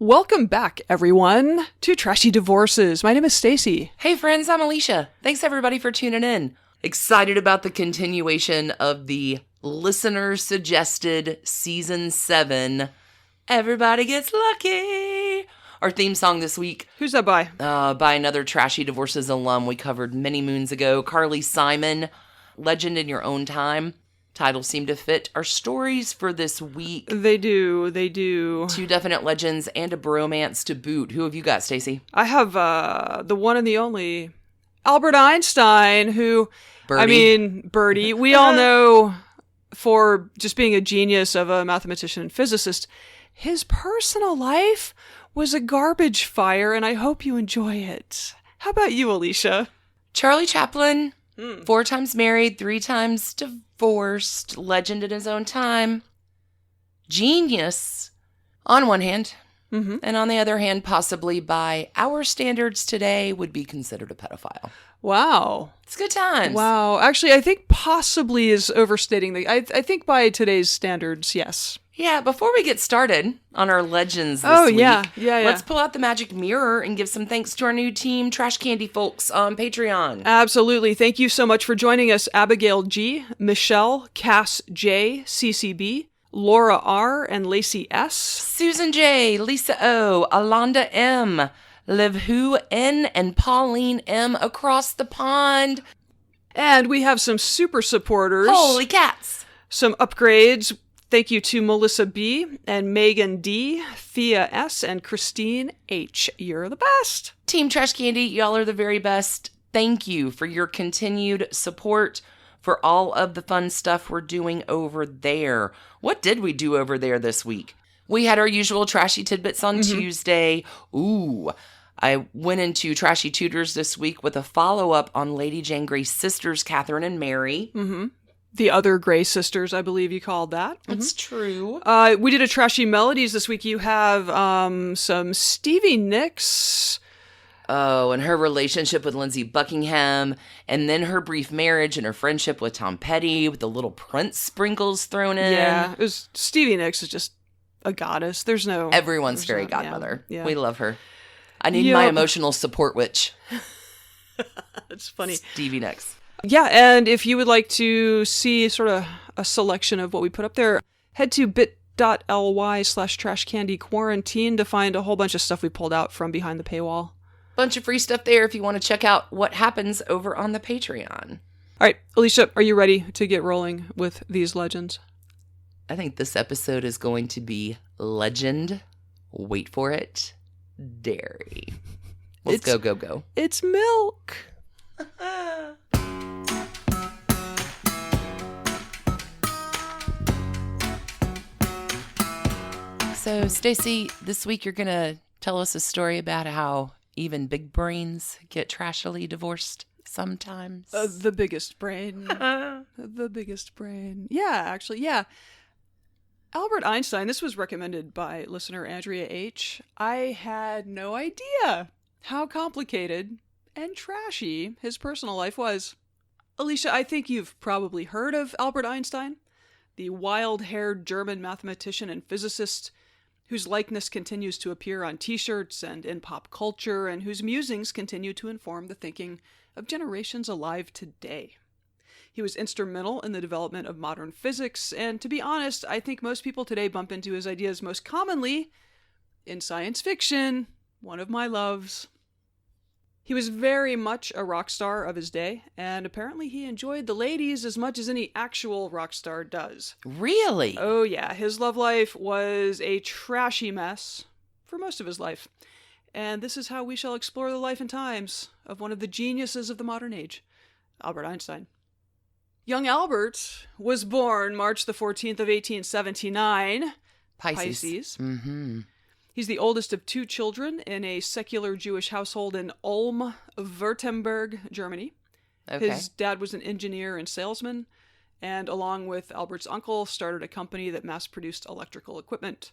Welcome back, everyone, to Trashy Divorces. My name is Stacie. Hey friends, I'm Alicia. Thanks everybody for tuning in. Excited about the continuation of the listener-suggested Season 7, Everybody Gets Lucky. Our theme song this week. Who's that by? By another Trashy Divorces alum we covered many moons ago, Carly Simon, Legend in Your Own Time. Titles seem to fit our stories for this week. They do. Two definite legends and a bromance to boot. Who have you got, Stacie? I have the one and the only Albert Einstein, who, Birdie. We all know for just being a genius of a mathematician and physicist. His personal life was a garbage fire, and I hope you enjoy it. How about you, Alicia? Charlie Chaplin. 4 times married, 3 times divorced, legend in his own time. Genius, on one hand, and on the other hand, possibly by our standards today, would be considered a pedophile. Wow. It's good times. Wow. Actually, I think possibly is overstating the... I think by today's standards, yes. Yeah, before we get started on our legends this week, yeah. Let's pull out the magic mirror and give some thanks to our new team, Trash Candy folks on Patreon. Absolutely. Thank you so much for joining us, Abigail G, Michelle, Cass J, CCB, Laura R, and Lacey S. Susan J, Lisa O, Alonda M, Liv Hu N, and Pauline M across the pond. And we have some super supporters. Holy cats! Some upgrades. Thank you to Melissa B, and Megan D, Thea S, and Christine H. You're the best. Team Trash Candy, y'all are the very best. Thank you for your continued support, for all of the fun stuff we're doing over there. What did we do over there this week? We had our usual Trashy Tidbits on Tuesday. Ooh, I went into Trashy Tutors this week with a follow-up on Lady Jane Grey's sisters, Catherine and Mary. The other Grey sisters, I believe you called that. It's true. We did a Trashy Melodies this week. You have some Stevie Nicks. Oh, and her relationship with Lindsey Buckingham, and then her brief marriage and her friendship with Tom Petty, with the little Prince sprinkles thrown in. Yeah, Stevie Nicks is just a goddess. Everyone's fairy godmother. Yeah. We love her. I need my emotional support witch. It's funny. Stevie Nicks. Yeah, and if you would like to see sort of a selection of what we put up there, head to bit.ly/trashcandyquarantine to find a whole bunch of stuff we pulled out from behind the paywall. Bunch of free stuff there if you want to check out what happens over on the Patreon. All right, Alicia, are you ready to get rolling with these legends? I think this episode is going to be legend. Wait for it. Dairy. Let's go. It's milk. So, Stacie, this week you're going to tell us a story about how even big brains get trashily divorced sometimes. The biggest brain. The biggest brain. Yeah, actually, yeah. Albert Einstein, this was recommended by listener Andrea H. I had no idea how complicated and trashy his personal life was. Alicia, I think you've probably heard of Albert Einstein, the wild-haired German mathematician and physicist whose likeness continues to appear on t-shirts and in pop culture, and whose musings continue to inform the thinking of generations alive today. He was instrumental in the development of modern physics, and to be honest, I think most people today bump into his ideas most commonly in science fiction, one of my loves. He was very much a rock star of his day, and apparently he enjoyed the ladies as much as any actual rock star does. Really? Oh yeah, his love life was a trashy mess for most of his life. And this is how we shall explore the life and times of one of the geniuses of the modern age, Albert Einstein. Young Albert was born March the 14th of 1879. Pisces. He's the oldest of 2 children in a secular Jewish household in Ulm, Württemberg, Germany. Okay. His dad was an engineer and salesman, and along with Albert's uncle, started a company that mass-produced electrical equipment.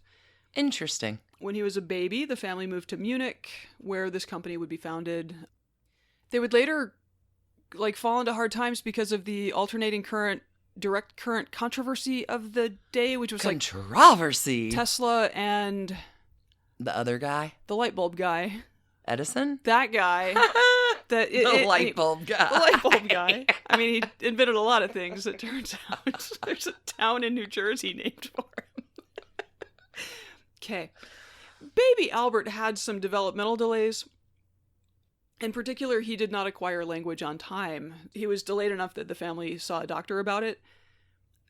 Interesting. When he was a baby, the family moved to Munich, where this company would be founded. They would later fall into hard times because of the alternating current, direct current controversy of the day, which was controversy. Tesla and The other guy? The light bulb guy. Edison? That guy. The light bulb guy. The light bulb guy. I mean, he invented a lot of things, it turns out. There's a town in New Jersey named for him. Okay. Baby Albert had some developmental delays. In particular, he did not acquire language on time. He was delayed enough that the family saw a doctor about it.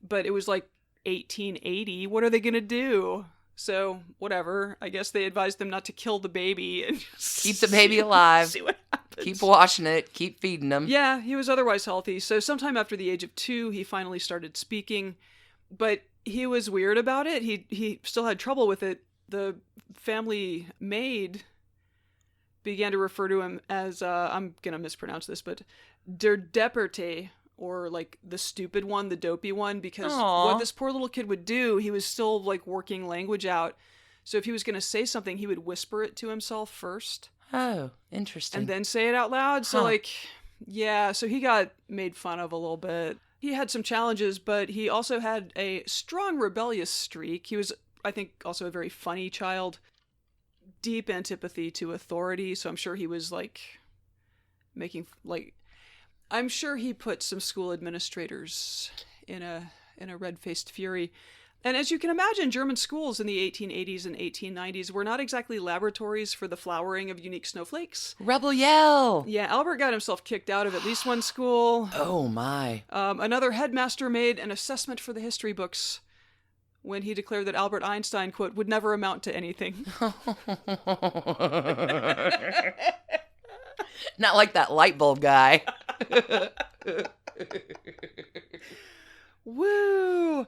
But it was like 1880. What are they going to do? So, whatever. I guess they advised them not to kill the baby and just keep the baby alive. See what happens. Keep washing it. Keep feeding him. Yeah, he was otherwise healthy. So sometime after the age of 2, he finally started speaking. But he was weird about it. He still had trouble with it. The family maid began to refer to him as, I'm going to mispronounce this, but der Depperte, or like the stupid one, the dopey one, because what this poor little kid would do, he was still like working language out. So if he was going to say something, he would whisper it to himself first. Oh, interesting. And then say it out loud. So so he got made fun of a little bit. He had some challenges, but he also had a strong rebellious streak. He was, I think, also a very funny child. Deep antipathy to authority. So I'm sure he was like I'm sure he put some school administrators in a red-faced fury. And as you can imagine, German schools in the 1880s and 1890s were not exactly laboratories for the flowering of unique snowflakes. Rebel yell! Yeah, Albert got himself kicked out of at least one school. Oh, my. Another headmaster made an assessment for the history books when he declared that Albert Einstein, quote, would never amount to anything. Not like that light bulb guy. Woo!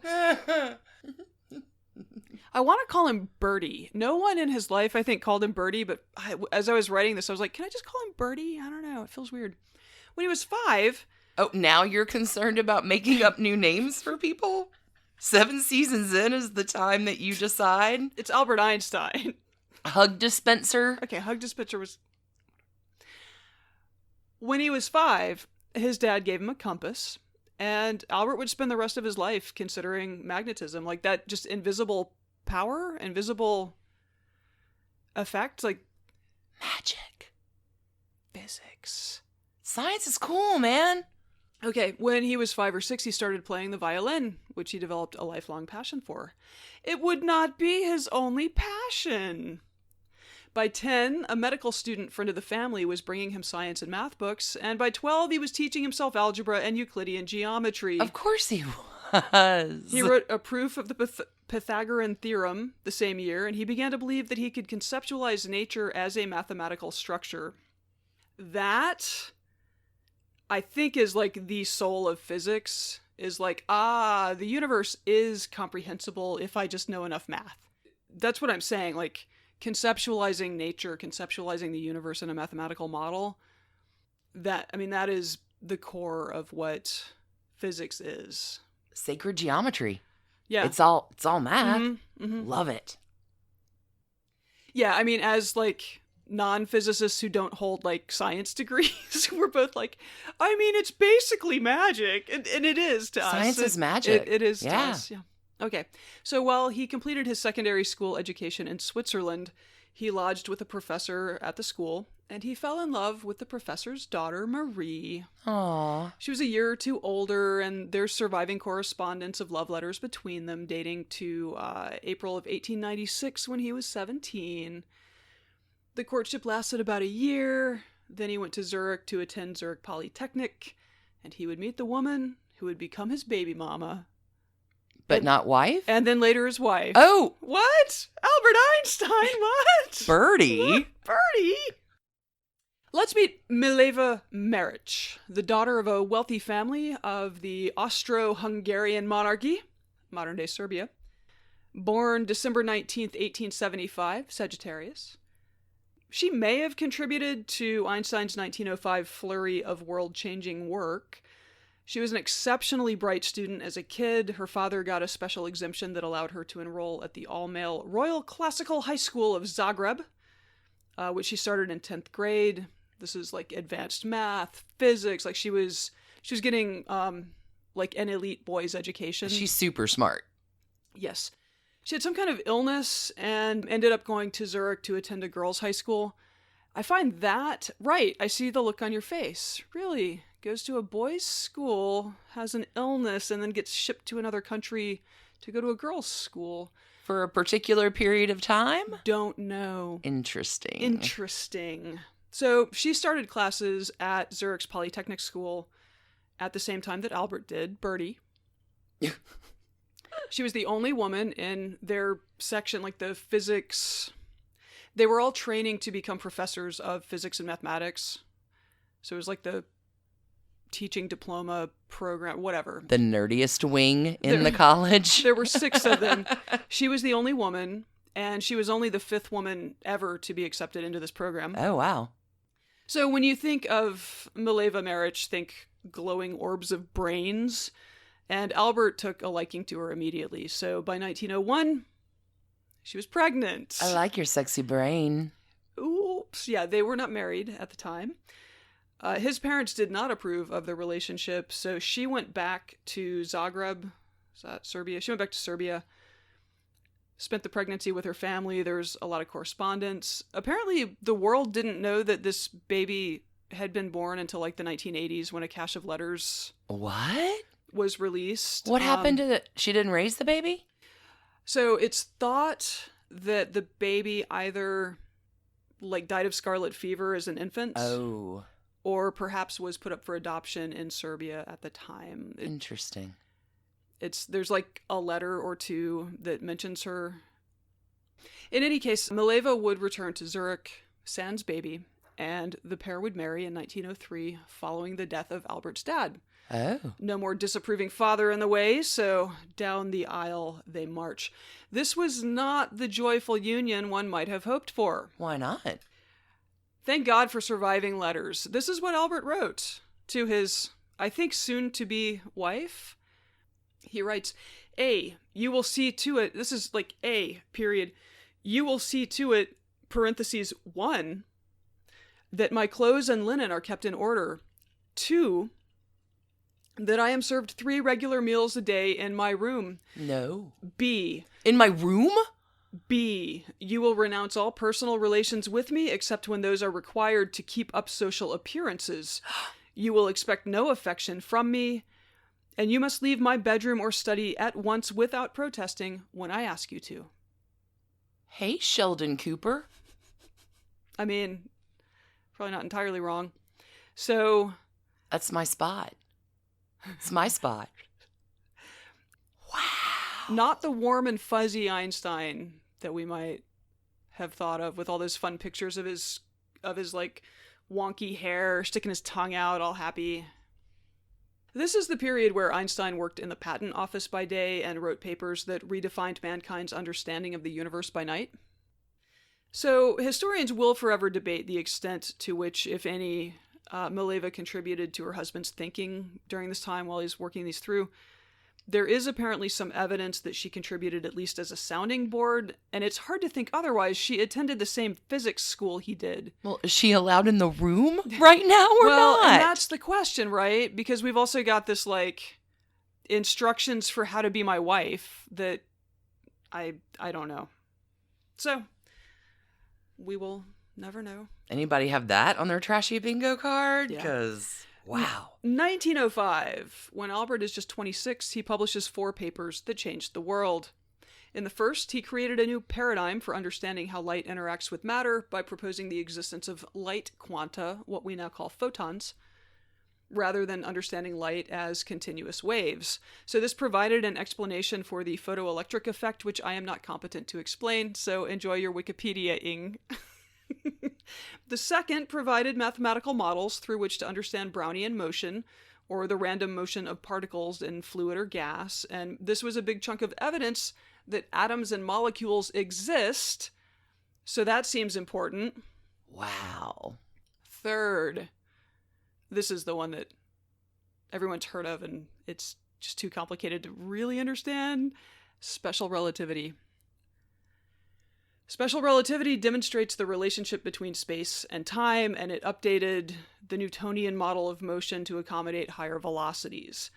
I want to call him Bertie. No one in his life, I think, called him Bertie, but as I was writing this, I was like, can I just call him Bertie? I don't know. It feels weird. When he was 5... Oh, now you're concerned about making up new names for people? 7 seasons in is the time that you decide? It's Albert Einstein. Hug dispenser? Okay, hug dispenser was... When he was 5, his dad gave him a compass, and Albert would spend the rest of his life considering magnetism, like that just invisible power, invisible effect, like magic, physics. Science is cool, man. Okay, when he was 5 or 6, he started playing the violin, which he developed a lifelong passion for. It would not be his only passion. By 10, a medical student friend of the family was bringing him science and math books, and by 12, he was teaching himself algebra and Euclidean geometry. Of course he was. He wrote a proof of the Pythagorean theorem the same year, and he began to believe that he could conceptualize nature as a mathematical structure. That, I think, is like the soul of physics, is like, the universe is comprehensible if I just know enough math. That's what I'm saying, like, conceptualizing nature, conceptualizing the universe in a mathematical model, that is the core of what physics is. Sacred geometry. Yeah. It's all math. Mm-hmm, mm-hmm. Love it. Yeah, I mean, as like non-physicists who don't hold like science degrees, we're both like, I mean, it's basically magic. And it is to us. Science is magic. It is to us, yeah. Okay, so while he completed his secondary school education in Switzerland, he lodged with a professor at the school, and he fell in love with the professor's daughter, Marie. Aww. She was a year or two older, and there's surviving correspondence of love letters between them dating to April of 1896 when he was 17. The courtship lasted about a year. Then he went to Zurich to attend Zurich Polytechnic, and he would meet the woman who would become his baby mama. But not wife? And then later his wife. Oh! What? Albert Einstein, what? Bertie? Bertie? Let's meet Mileva Maric, the daughter of a wealthy family of the Austro-Hungarian monarchy, modern-day Serbia. Born December 19th, 1875, Sagittarius. She may have contributed to Einstein's 1905 flurry of world-changing work. She was an exceptionally bright student as a kid. Her father got a special exemption that allowed her to enroll at the all-male Royal Classical High School of Zagreb, which she started in 10th grade. This is like advanced math, physics. Like she was getting like an elite boys education. She's super smart. Yes. She had some kind of illness and ended up going to Zurich to attend a girls' high school. I find that, right, I see the look on your face. Really? Goes to a boys' school, has an illness, and then gets shipped to another country to go to a girls' school. For a particular period of time? Don't know. Interesting. So she started classes at Zurich's Polytechnic School at the same time that Albert did, Bertie. She was the only woman in their section, like the physics. They were all training to become professors of physics and mathematics. So it was like the teaching diploma program, whatever. The nerdiest wing in the college. There were 6 of them. She was the only woman, and she was only the 5th woman ever to be accepted into this program. Oh, wow. So when you think of Mileva Maric, think glowing orbs of brains, and Albert took a liking to her immediately. So by 1901, she was pregnant. I like your sexy brain. Oops. Yeah, they were not married at the time. His parents did not approve of the relationship, so she went back to Zagreb. Is that Serbia? She went back to Serbia, spent the pregnancy with her family. There's a lot of correspondence. Apparently, the world didn't know that this baby had been born until like the 1980s when a cache of letters What? was released. What happened to the... She didn't raise the baby? So it's thought that the baby either like died of scarlet fever as an infant. Oh. Or perhaps was put up for adoption in Serbia at the time. Interesting. There's like a letter or two that mentions her. In any case, Mileva would return to Zurich, sans baby, and the pair would marry in 1903 following the death of Albert's dad. Oh. No more disapproving father in the way, so down the aisle they march. This was not the joyful union one might have hoped for. Why not? Thank God for surviving letters. This is what Albert wrote to his, I think, soon-to-be wife. He writes, A, you will see to it, this is like A, period, you will see to it, parentheses, 1, that my clothes and linen are kept in order. 2, that I am served 3 regular meals a day in my room. No. B. In my room? B. You will renounce all personal relations with me except when those are required to keep up social appearances. You will expect no affection from me, and you must leave my bedroom or study at once without protesting when I ask you to. Hey, Sheldon Cooper. I mean, probably not entirely wrong. So... That's my spot. It's my spot. Wow. Not the warm and fuzzy Einstein that we might have thought of with all those fun pictures of his like wonky hair, sticking his tongue out, all happy. This is the period where Einstein worked in the patent office by day and wrote papers that redefined mankind's understanding of the universe by night. So historians will forever debate the extent to which, if any, Mileva contributed to her husband's thinking during this time while he's working these through. There is apparently some evidence that she contributed at least as a sounding board, and it's hard to think otherwise. She attended the same physics school he did. Well, is she allowed in the room right now or not? And that's the question, right? Because we've also got this, like, instructions for how to be my wife that I don't know. So, we will never know. Anybody have that on their trashy bingo card? Yeah. Because... Wow. 1905, when Albert is just 26, he publishes 4 papers that changed the world. In the first, he created a new paradigm for understanding how light interacts with matter by proposing the existence of light quanta, what we now call photons, rather than understanding light as continuous waves. So this provided an explanation for the photoelectric effect, which I am not competent to explain, so enjoy your Wikipedia-ing. The second provided mathematical models through which to understand Brownian motion, or the random motion of particles in fluid or gas, and this was a big chunk of evidence that atoms and molecules exist, so that seems important. Wow. Third, this is the one that everyone's heard of, and it's just too complicated to really understand. Special relativity. Special relativity demonstrates the relationship between space and time, and it updated the Newtonian model of motion to accommodate higher velocities.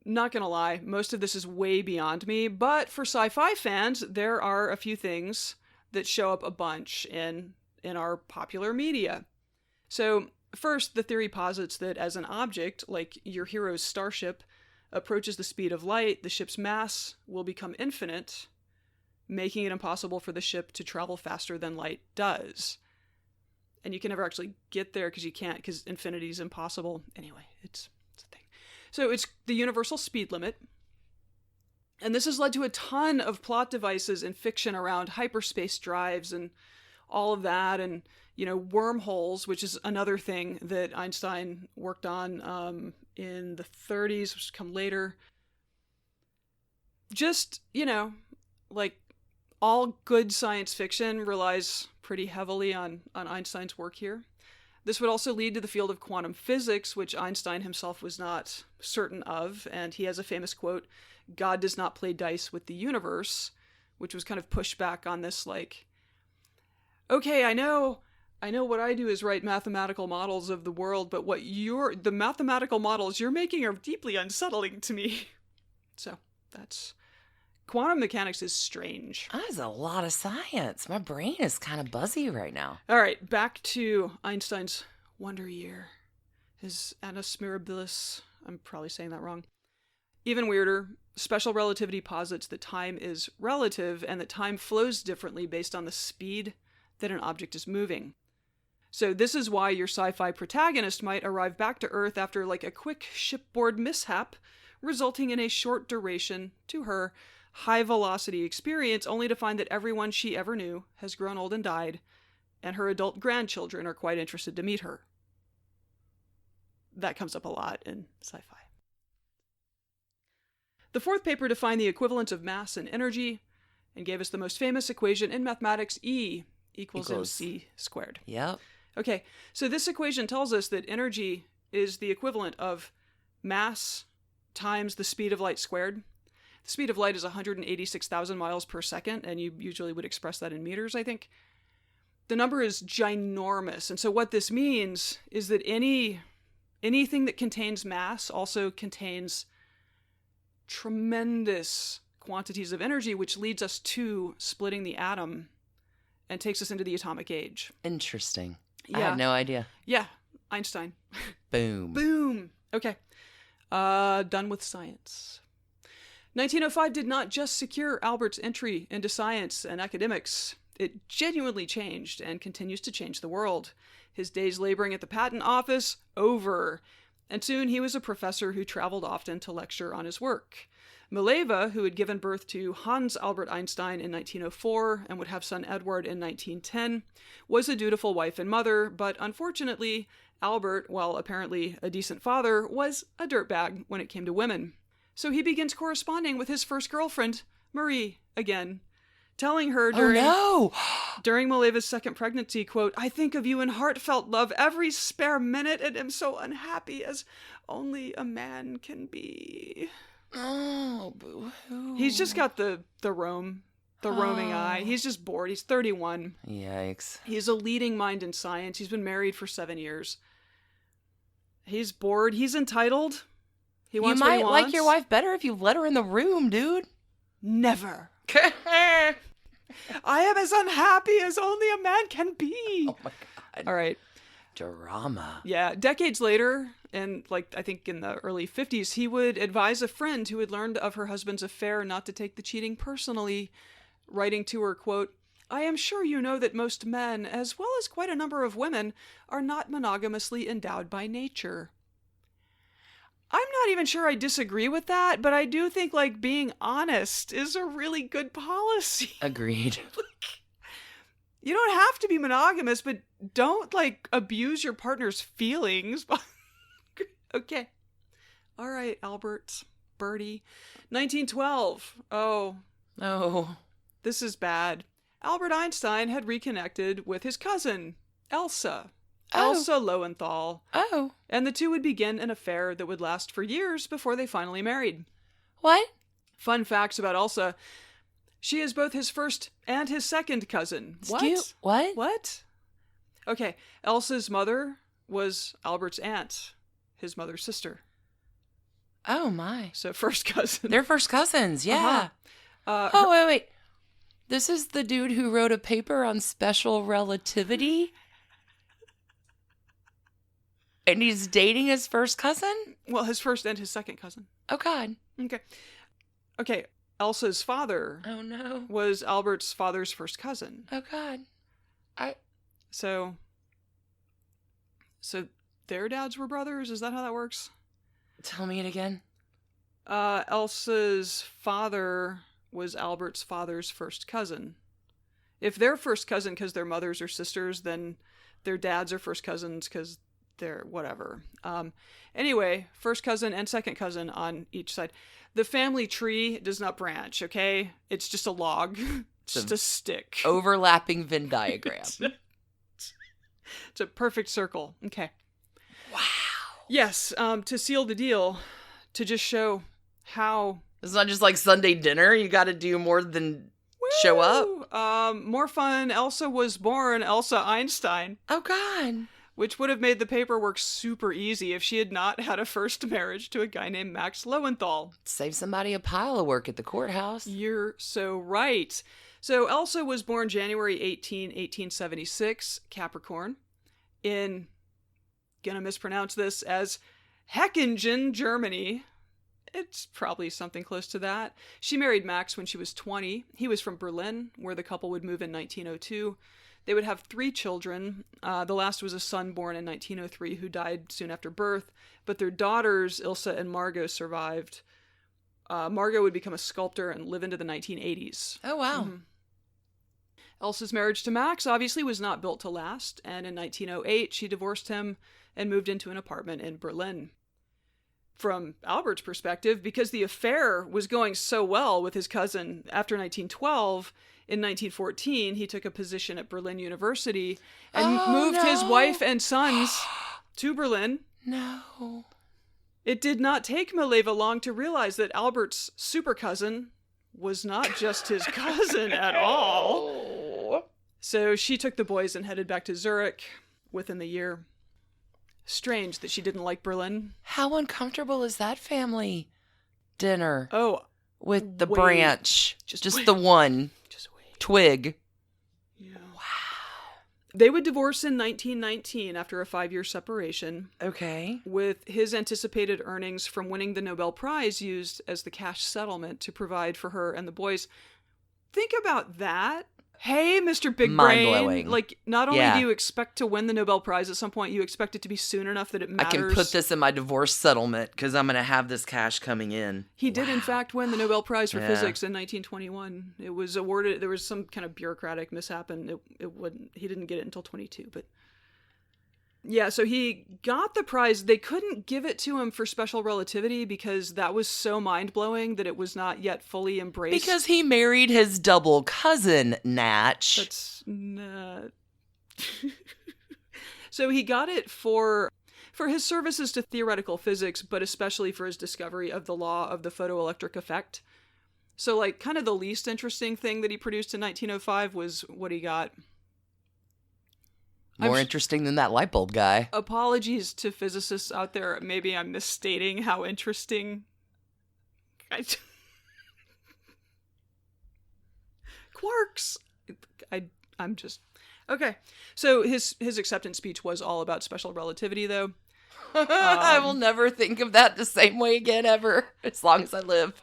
not gonna lie, most of this is way beyond me, but for sci-fi fans, there are a few things that show up a bunch in our popular media. So, first, the theory posits that as an object, like your hero's starship, approaches the speed of light, the ship's mass will become infinite, making it impossible for the ship to travel faster than light does. And you can never actually get there because you can't, because infinity is impossible. Anyway, it's a thing. So it's the universal speed limit. And this has led to a ton of plot devices in fiction around hyperspace drives and all of that, and, you know, wormholes, which is another thing that Einstein worked on in the 30s, which come later. Just, you know, like, all good science fiction relies pretty heavily on Einstein's work here. This would also lead to the field of quantum physics, which Einstein himself was not certain of, and he has a famous quote, "God does not play dice with the universe," which was kind of pushed back on this, like, okay, I know what I do is write mathematical models of the world, but the mathematical models you're making are deeply unsettling to me. So, that's... Quantum mechanics is strange. That is a lot of science. My brain is kind of buzzy right now. All right, back to Einstein's wonder year. His annus mirabilis. I'm probably saying that wrong. Even weirder, special relativity posits that time is relative and that time flows differently based on the speed that an object is moving. So this is why your sci-fi protagonist might arrive back to Earth after like a quick shipboard mishap, resulting in a short duration, to her, high-velocity experience, only to find that everyone she ever knew has grown old and died, and her adult grandchildren are quite interested to meet her. That comes up a lot in sci-fi. The fourth paper defined the equivalence of mass and energy, and gave us the most famous equation in mathematics, E equals mc squared. Yep. Okay, so this equation tells us that energy is the equivalent of mass times the speed of light squared. The speed of light is 186,000 miles per second, and you usually would express that in meters, I think. The number is ginormous, and so what this means is that anything that contains mass also contains tremendous quantities of energy, which leads us to splitting the atom and takes us into the atomic age. Interesting. Yeah. I had no idea. Yeah, Einstein. Boom. Boom. Okay. Done with science. 1905 did not just secure Albert's entry into science and academics. It genuinely changed and continues to change the world. His days laboring at the patent office, over. And soon he was a professor who traveled often to lecture on his work. Mileva, who had given birth to Hans Albert Einstein in 1904 and would have son Edward in 1910, was a dutiful wife and mother, but unfortunately, Albert, while apparently a decent father, was a dirtbag when it came to women. So he begins corresponding with his first girlfriend, Marie, again, telling her during Mileva's second pregnancy, quote, "I think of you in heartfelt love every spare minute and am so unhappy as only a man can be." Oh, boo-hoo. He's just got the roaming eye. He's just bored. He's 31. Yikes. He's a leading mind in science. He's been married for 7 years. He's bored. He's entitled. He wants what he You might wants. like your wife better if you let her in the room, dude. Never. I am as unhappy as only a man can be. Oh my God. All right. Drama. Yeah. Decades later, and like I think in the early 50s, he would advise a friend who had learned of her husband's affair not to take the cheating personally, writing to her, quote, "I am sure you know that most men, as well as quite a number of women, are not monogamously endowed by nature." I'm not even sure I disagree with that, but I do think, like, being honest is a really good policy. Agreed. Like, you don't have to be monogamous, but don't, like, abuse your partner's feelings. Okay. All right, Albert, Bertie. 1912. Oh. This is bad. Albert Einstein had reconnected with his cousin, Elsa. Elsa Lowenthal. Oh. And the two would begin an affair that would last for years before they finally married. What? Fun facts about Elsa. She is both his first and his second cousin. What? What? Okay, Elsa's mother was Albert's aunt, his mother's sister. Oh, my. So first cousin. They're first cousins, yeah. Wait. This is the dude who wrote a paper on special relativity? And he's dating his first cousin? Well, his first and his second cousin. Oh, God. Okay. Elsa's father Oh, no. was Albert's father's first cousin. Oh, God. So their dads were brothers? Is that how that works? Tell me it again. Elsa's father was Albert's father's first cousin. If they're first cousin because their mothers are sisters, then their dads are first cousins because they're whatever. Anyway, first cousin and second cousin on each side. The family tree does not branch, okay? It's just a log. It's just a stick. Overlapping Venn diagram. It's a perfect circle. Okay. Wow. Yes, to seal the deal, to just show how... It's not just like Sunday dinner. You got to do more than show up. More fun. Elsa was born Elsa Einstein. Oh, God. Which would have made the paperwork super easy if she had not had a first marriage to a guy named Max Lowenthal. Save somebody a pile of work at the courthouse. You're so right. So Elsa was born January 1876, Capricorn, in, gonna mispronounce this, as Heckingen, Germany. It's probably something close to that. She married Max when she was 20. He was from Berlin, where the couple would move in 1902. They would have 3 children. The last was a son born in 1903 who died soon after birth, but their daughters, Ilsa and Margot, survived. Margot would become a sculptor and live into the 1980s. Oh, wow. Mm-hmm. Elsa's marriage to Max obviously was not built to last, and in 1908 she divorced him and moved into an apartment in Berlin. From Albert's perspective, because the affair was going so well with his cousin after 1912, in 1914 he took a position at Berlin University and moved his wife and sons to Berlin. No. It did not take Mileva long to realize that Albert's super cousin was not just his cousin at all. So she took the boys and headed back to Zurich within the year. Strange that she didn't like Berlin. How uncomfortable is that family dinner? Oh, with the wait. branch. Just wait. The one. Just wait. Twig. Yeah. Wow. They would divorce in 1919 after a 5-year separation. Okay. With his anticipated earnings from winning the Nobel Prize used as the cash settlement to provide for her and the boys. Think about that. Hey, Mr. Big Mind-blowing. Brain. Like, not only do you expect to win the Nobel Prize at some point, you expect it to be soon enough that it matters. I can put this in my divorce settlement because I'm going to have this cash coming in. He did, in fact, win the Nobel Prize for physics in 1921. It was awarded. There was some kind of bureaucratic mishap, and he didn't get it until 22. But yeah, so he got the prize. They couldn't give it to him for special relativity because that was so mind-blowing that it was not yet fully embraced. Because he married his double cousin, Natch. That's not... So he got it for his services to theoretical physics, but especially for his discovery of the law of the photoelectric effect. So, like, kind of the least interesting thing that he produced in 1905 was what he got. More interesting than that light bulb guy. Apologies to physicists out there. Maybe I'm misstating how interesting. Quarks. I'm just okay. So his acceptance speech was all about special relativity, though. I will never think of that the same way again ever, as long as I live.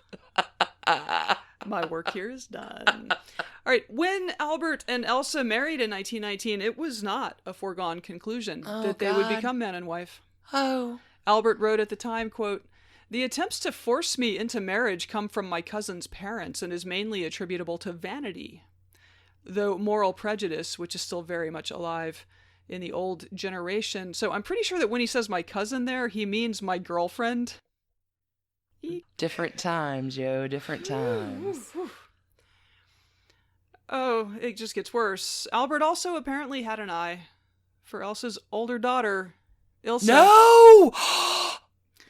My work here is done. All right, when Albert and Elsa married in 1919, it was not a foregone conclusion that they would become man and wife. Oh. Albert wrote at the time, quote, "The attempts to force me into marriage come from my cousin's parents and is mainly attributable to vanity, though moral prejudice, which is still very much alive in the old generation." So I'm pretty sure that when he says my cousin there, he means my girlfriend. Different times, yo, different times. Oh, it just gets worse. Albert also apparently had an eye for Elsa's older daughter, Ilse. No!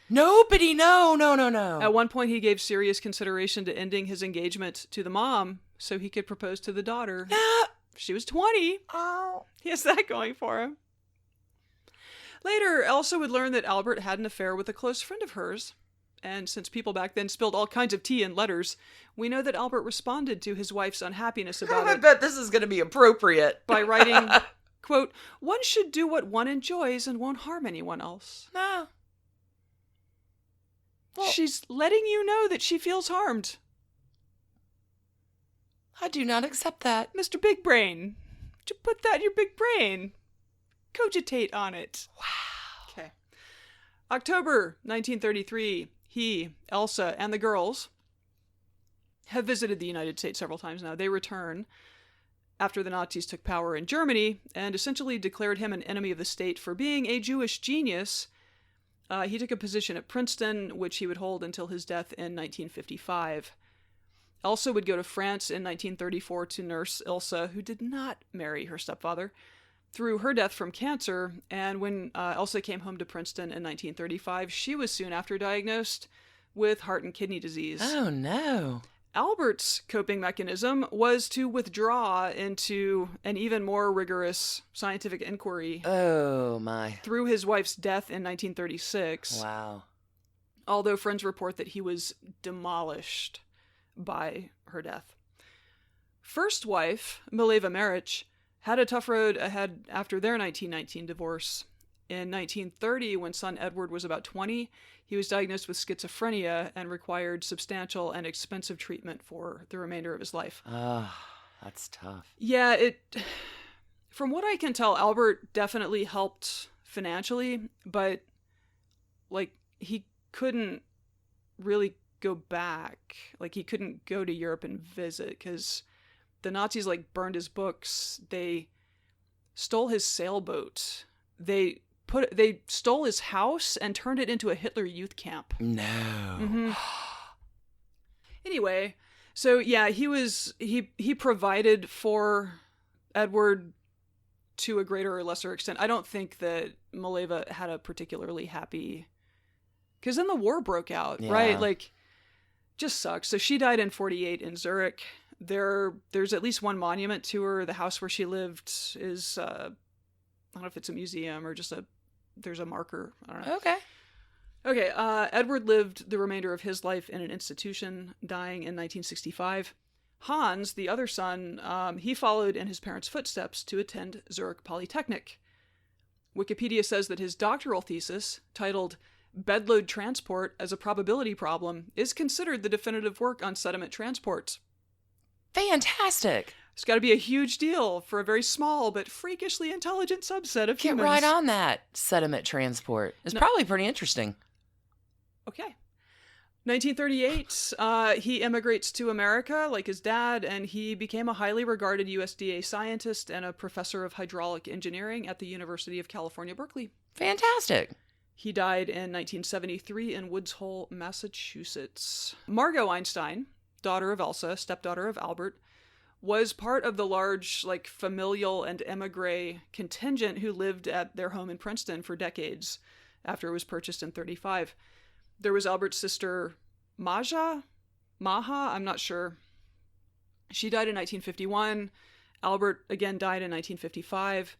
Nobody, no. At one point, he gave serious consideration to ending his engagement to the mom so he could propose to the daughter. No. She was 20. Oh. He has that going for him. Later, Elsa would learn that Albert had an affair with a close friend of hers, and since people back then spilled all kinds of tea in letters, we know that Albert responded to his wife's unhappiness about I it bet this is going to be appropriate. by writing, quote, "One should do what one enjoys and won't harm anyone else." No. Well, She's letting you know that she feels harmed. I do not accept that. Mr. Big Brain, would you put that in your big brain? Cogitate on it. Wow. Okay. October 1933, he, Elsa, and the girls have visited the United States several times now. They return after the Nazis took power in Germany and essentially declared him an enemy of the state for being a Jewish genius. He took a position at Princeton, which he would hold until his death in 1955. Elsa would go to France in 1934 to nurse Ilsa, who did not marry her stepfather, through her death from cancer. And when Elsa came home to Princeton in 1935, she was soon after diagnosed with heart and kidney disease. Oh, no. Albert's coping mechanism was to withdraw into an even more rigorous scientific inquiry. Oh, my. Through his wife's death in 1936. Wow. Although friends report that he was demolished by her death. First wife, Mileva Maric, had a tough road ahead after their 1919 divorce. In 1930, when son Edward was about 20, he was diagnosed with schizophrenia and required substantial and expensive treatment for the remainder of his life. That's tough. Yeah, from what I can tell, Albert definitely helped financially, but he couldn't really go back. He couldn't go to Europe and visit because the Nazis burned his books. They stole his sailboat. They stole his house and turned it into a Hitler youth camp. No. Mm-hmm. Anyway, so yeah, he provided for Edward to a greater or lesser extent. I don't think that Mileva had a particularly happy, because then the war broke out, right? Just sucks. So she died in 1948 in Zurich. There's at least one monument to her. The house where she lived is, I don't know if it's a museum or just there's a marker. I don't know. Okay. Edward lived the remainder of his life in an institution, dying in 1965. Hans, the other son, he followed in his parents' footsteps to attend Zurich Polytechnic. Wikipedia says that his doctoral thesis, titled "Bedload Transport as a Probability Problem," is considered the definitive work on sediment transport. Fantastic. It's got to be a huge deal for a very small but freakishly intelligent subset of humans. Get right on that. Sediment transport. It's probably pretty interesting. Okay. 1938, he immigrates to America like his dad, and he became a highly regarded USDA scientist and a professor of hydraulic engineering at the University of California, Berkeley. Fantastic. He died in 1973 in Woods Hole, Massachusetts. Margot Einstein, daughter of Elsa, stepdaughter of Albert, was part of the large, familial and emigre contingent who lived at their home in Princeton for decades after it was purchased in 1935. There was Albert's sister, Maha, I'm not sure. She died in 1951. Albert, again, died in 1955.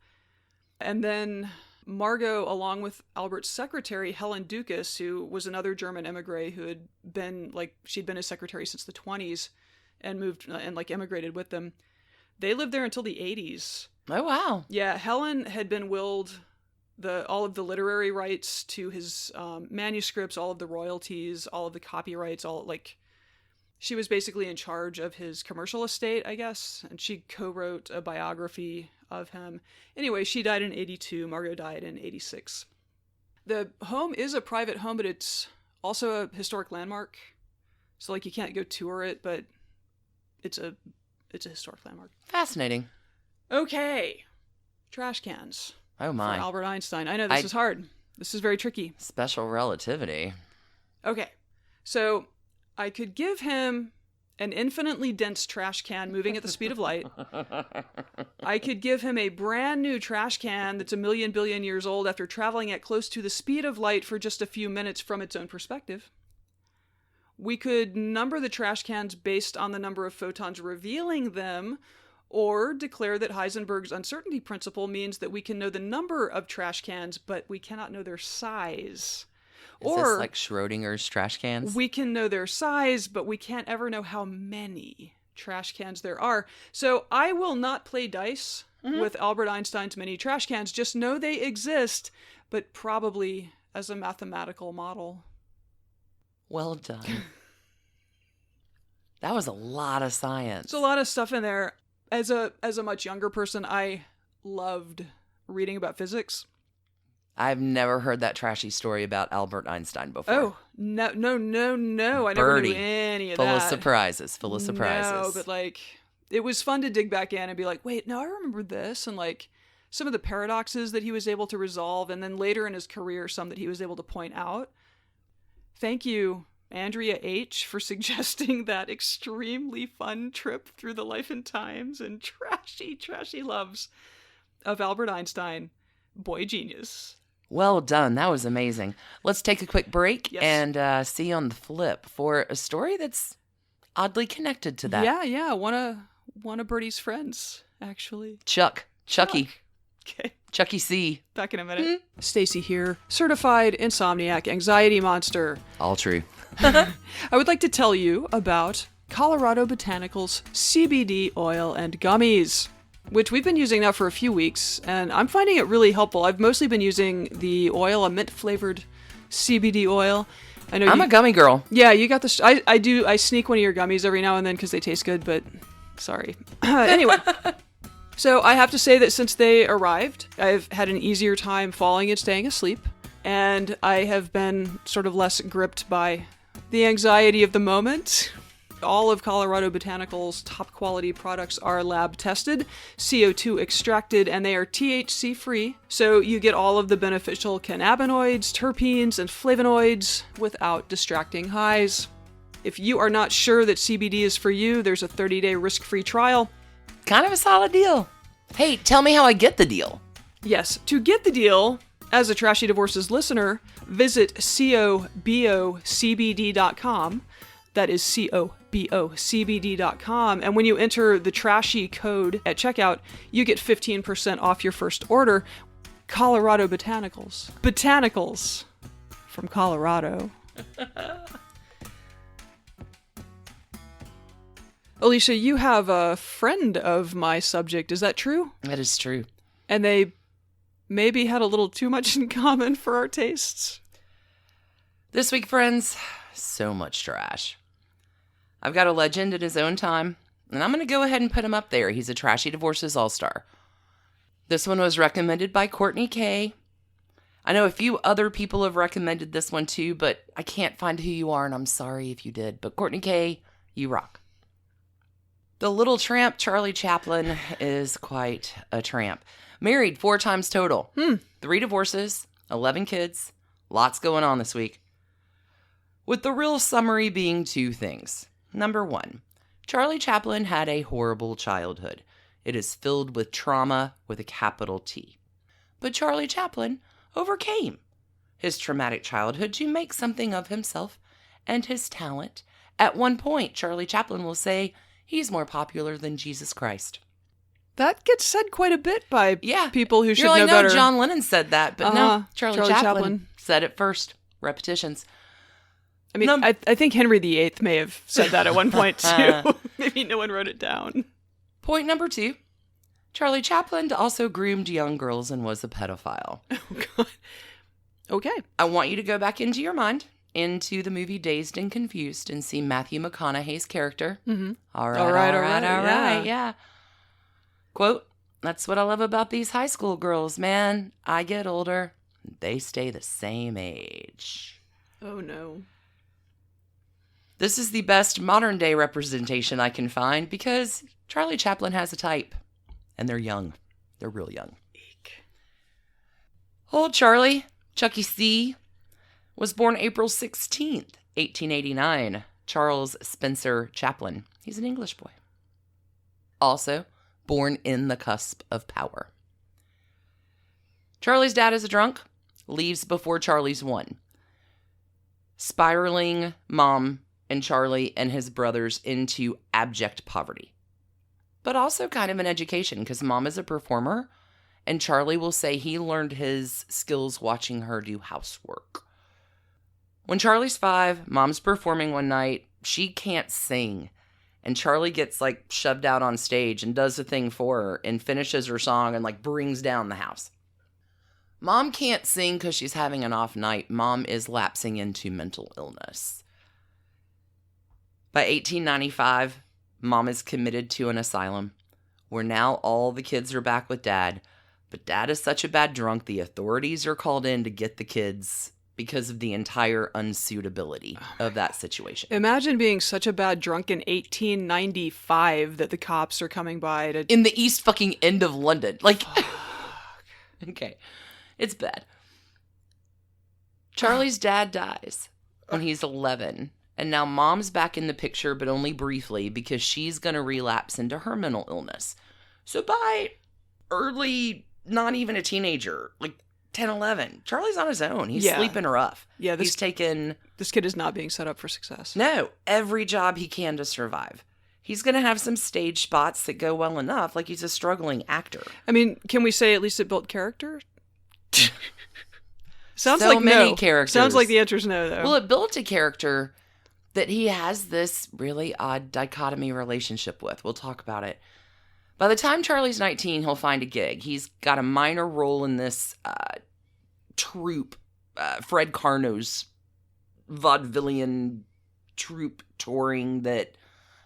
And then Margot, along with Albert's secretary, Helen Dukas, who was another German emigre who had been, she'd been his secretary since the 1920s and moved and, emigrated with them. They lived there until the 1980s. Oh, wow. Yeah, Helen had been willed all of the literary rights to his manuscripts, all of the royalties, all of the copyrights, she was basically in charge of his commercial estate, I guess, and she co-wrote a biography of him. Anyway, she died in 1982. Margot died in 1986. The home is a private home, but it's also a historic landmark. So, you can't go tour it, but it's a historic landmark. Fascinating. Okay. Trash cans. Oh, my. For Albert Einstein. I know this is hard. This is very tricky. Special relativity. Okay. So I could give him an infinitely dense trash can moving at the speed of light. I could give him a brand new trash can that's 1 million billion years old after traveling at close to the speed of light for just a few minutes from its own perspective. We could number the trash cans based on the number of photons revealing them, or declare that Heisenberg's uncertainty principle means that we can know the number of trash cans, but we cannot know their size. Is this like Schrodinger's trash cans? We can know their size, but we can't ever know how many trash cans there are. So I will not play dice with Albert Einstein's many trash cans. Just know they exist, but probably as a mathematical model. Well done. That was a lot of science. There's a lot of stuff in there. As a much younger person, I loved reading about physics. I've never heard that trashy story about Albert Einstein before. Oh, no. I never knew any of that. Full of surprises. No, but like, it was fun to dig back in and be like, wait, no, I remember this. And like, some of the paradoxes that he was able to resolve. And then later in his career, some that he was able to point out. Thank you, Andrea H., for suggesting that extremely fun trip through the life and times and trashy loves of Albert Einstein. Boy genius. Well done. That was amazing. Let's take a quick break and see you on the flip for a story that's oddly connected to that. Yeah. One of Bertie's friends, actually. Chucky. Okay. Chucky C. Back in a minute. Stacie here, certified insomniac anxiety monster. All true. I would like to tell you about Colorado Botanicals CBD oil and gummies, which we've been using now for a few weeks, and I'm finding it really helpful. I've mostly been using the oil, a mint-flavored CBD oil. I know I'm a gummy girl. Yeah, you got this. I sneak one of your gummies every now and then because they taste good, but sorry. Anyway. So I have to say that since they arrived, I've had an easier time falling and staying asleep, and I have been sort of less gripped by the anxiety of the moment. All of Colorado Botanicals' top quality products are lab tested, CO2 extracted, and they are THC free. So you get all of the beneficial cannabinoids, terpenes, and flavonoids without distracting highs. If you are not sure that CBD is for you, there's a 30-day risk-free trial. Kind of a solid deal. Hey, tell me how I get the deal. Yes, to get the deal, as a Trashy Divorces listener, visit cobocbd.com. That is cobocbd.com. And when you enter the Trashy code at checkout, you get 15% off your first order. Colorado Botanicals. Botanicals from Colorado. Alicia, you have a friend of my subject. Is that true? That is true. And they maybe had a little too much in common for our tastes. This week, friends, so much trash. I've got a legend in his own time, and I'm going to go ahead and put him up there. He's a Trashy Divorces All-Star. This one was recommended by Courtney K. I know a few other people have recommended this one too, but I can't find who you are, and I'm sorry if you did. But Courtney K, you rock. The little tramp, Charlie Chaplin, is quite a tramp. Married 4 times total. 3 divorces, 11 kids. Lots going on this week. With the real summary being 2 things. Number 1, Charlie Chaplin had a horrible childhood. It is filled with trauma with a capital T. But Charlie Chaplin overcame his traumatic childhood to make something of himself and his talent. At one point, Charlie Chaplin will say, he's more popular than Jesus Christ. That gets said quite a bit by people who should know better. No, John Lennon said that, but no, Charlie Chaplin said it first. Repetitions. I mean, I think Henry VIII may have said that at one point, too. Maybe no one wrote it down. Point number 2. Charlie Chaplin also groomed young girls and was a pedophile. Oh, God. Okay. I want you to go back into your mind, into the movie Dazed and Confused, and see Matthew McConaughey's character. Mm-hmm. All right. Yeah. Quote, that's what I love about these high school girls, man. I get older. They stay the same age. Oh, no. This is the best modern day representation I can find because Charlie Chaplin has a type. And they're young. They're real young. Eek. Old Charlie, Chucky C., was born April 16th, 1889. Charles Spencer Chaplin. He's an English boy. Also, born in the cusp of power. Charlie's dad is a drunk. Leaves before Charlie's 1. Spiraling mom and Charlie and his brothers into abject poverty. But also kind of an education because mom is a performer and Charlie will say he learned his skills watching her do housework. When Charlie's 5, Mom's performing one night. She can't sing. And Charlie gets, like, shoved out on stage and does the thing for her and finishes her song and, like, brings down the house. Mom can't sing because she's having an off night. Mom is lapsing into mental illness. By 1895, Mom is committed to an asylum where now all the kids are back with Dad. But Dad is such a bad drunk, the authorities are called in to get the kids because of the entire unsuitability of that situation. Imagine being such a bad drunk in 1895 that the cops are coming by to... In the east fucking end of London. Like, okay, it's bad. Charlie's dad dies when he's 11. And now Mom's back in the picture, but only briefly because she's going to relapse into her mental illness. So by early, not even a teenager, like 10, 11, Charlie's on his own. He's sleeping rough. Yeah, he's taken... This kid is not being set up for success. No, every job he can to survive. He's going to have some stage spots that go well enough, like he's a struggling actor. I mean, can we say at least it built character? Sounds so like many no. characters. Sounds like the answer's no, though. Well, it built a character that he has this really odd dichotomy relationship with. We'll talk about it. By the time Charlie's 19, he'll find a gig. He's got a minor role in this troupe, Fred Carno's vaudevillian troupe touring that,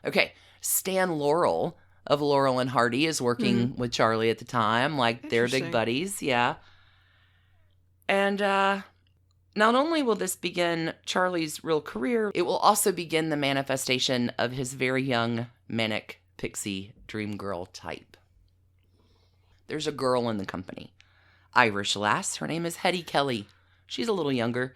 okay, Stan Laurel of Laurel and Hardy is working with Charlie at the time. Like, they're big buddies, yeah. And not only will this begin Charlie's real career, it will also begin the manifestation of his very young, manic, pixie dream girl type. There's a girl in the company. Irish lass. Her name is Hetty Kelly. She's a little younger.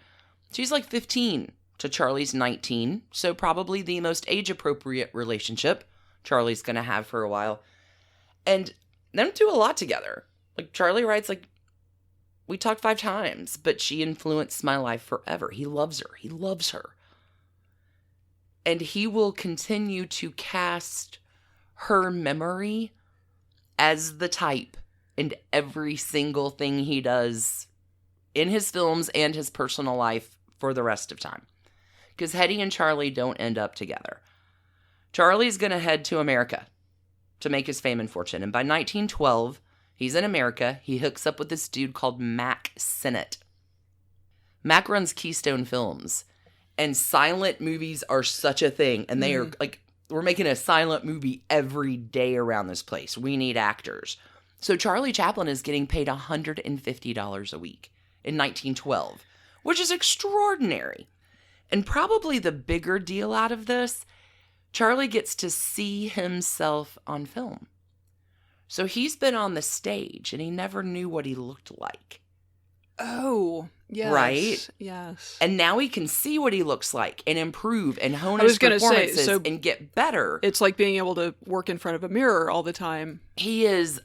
She's like 15 to Charlie's 19, so probably the most age-appropriate relationship Charlie's going to have for a while. And them do a lot together. Like, Charlie writes, like, we talked 5 times, but she influenced my life forever. He loves her. He loves her. And he will continue to cast her memory as the type in every single thing he does in his films and his personal life for the rest of time. Because Hetty and Charlie don't end up together. Charlie's going to head to America to make his fame and fortune. And by 1912, he's in America. He hooks up with this dude called Mac Sennett. Mac runs Keystone Films. And silent movies are such a thing. And they are like, we're making a silent movie every day around this place. We need actors. So Charlie Chaplin is getting paid $150 a week in 1912, which is extraordinary. And probably the bigger deal out of this, Charlie gets to see himself on film. So he's been on the stage and he never knew what he looked like. Oh, yes. Right? Yes. And now he can see what he looks like and improve and hone his performances and get better. It's like being able to work in front of a mirror all the time. Charlie's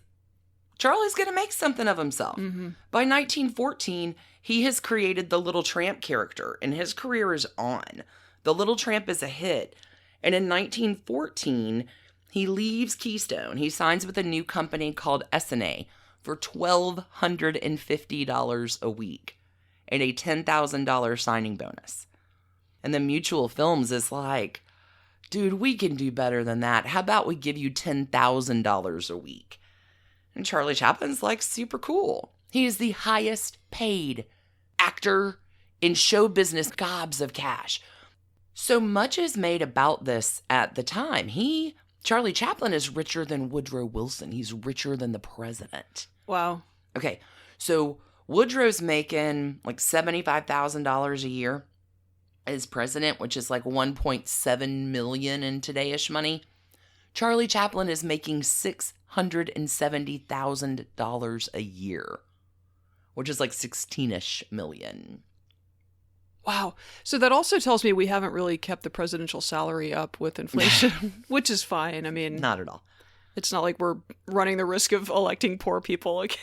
going to make something of himself. Mm-hmm. By 1914, he has created the Little Tramp character and his career is on. The Little Tramp is a hit. And in 1914, he leaves Keystone. He signs with a new company called S7E3 for $1,250 a week and a $10,000 signing bonus. And then Mutual Films is like, dude, we can do better than that. How about we give you $10,000 a week? And Charlie Chaplin's like, super cool. He is the highest paid actor in show business, gobs of cash. So much is made about this at the time. Charlie Chaplin is richer than Woodrow Wilson. He's richer than the president. Wow. Okay, so Woodrow's making like $75,000 a year as president, which is like $1.7 million in today-ish money. Charlie Chaplin is making $670,000 a year, which is like 16-ish million. Wow. So that also tells me we haven't really kept the presidential salary up with inflation, which is fine. I mean, not at all. It's not like we're running the risk of electing poor people. Okay.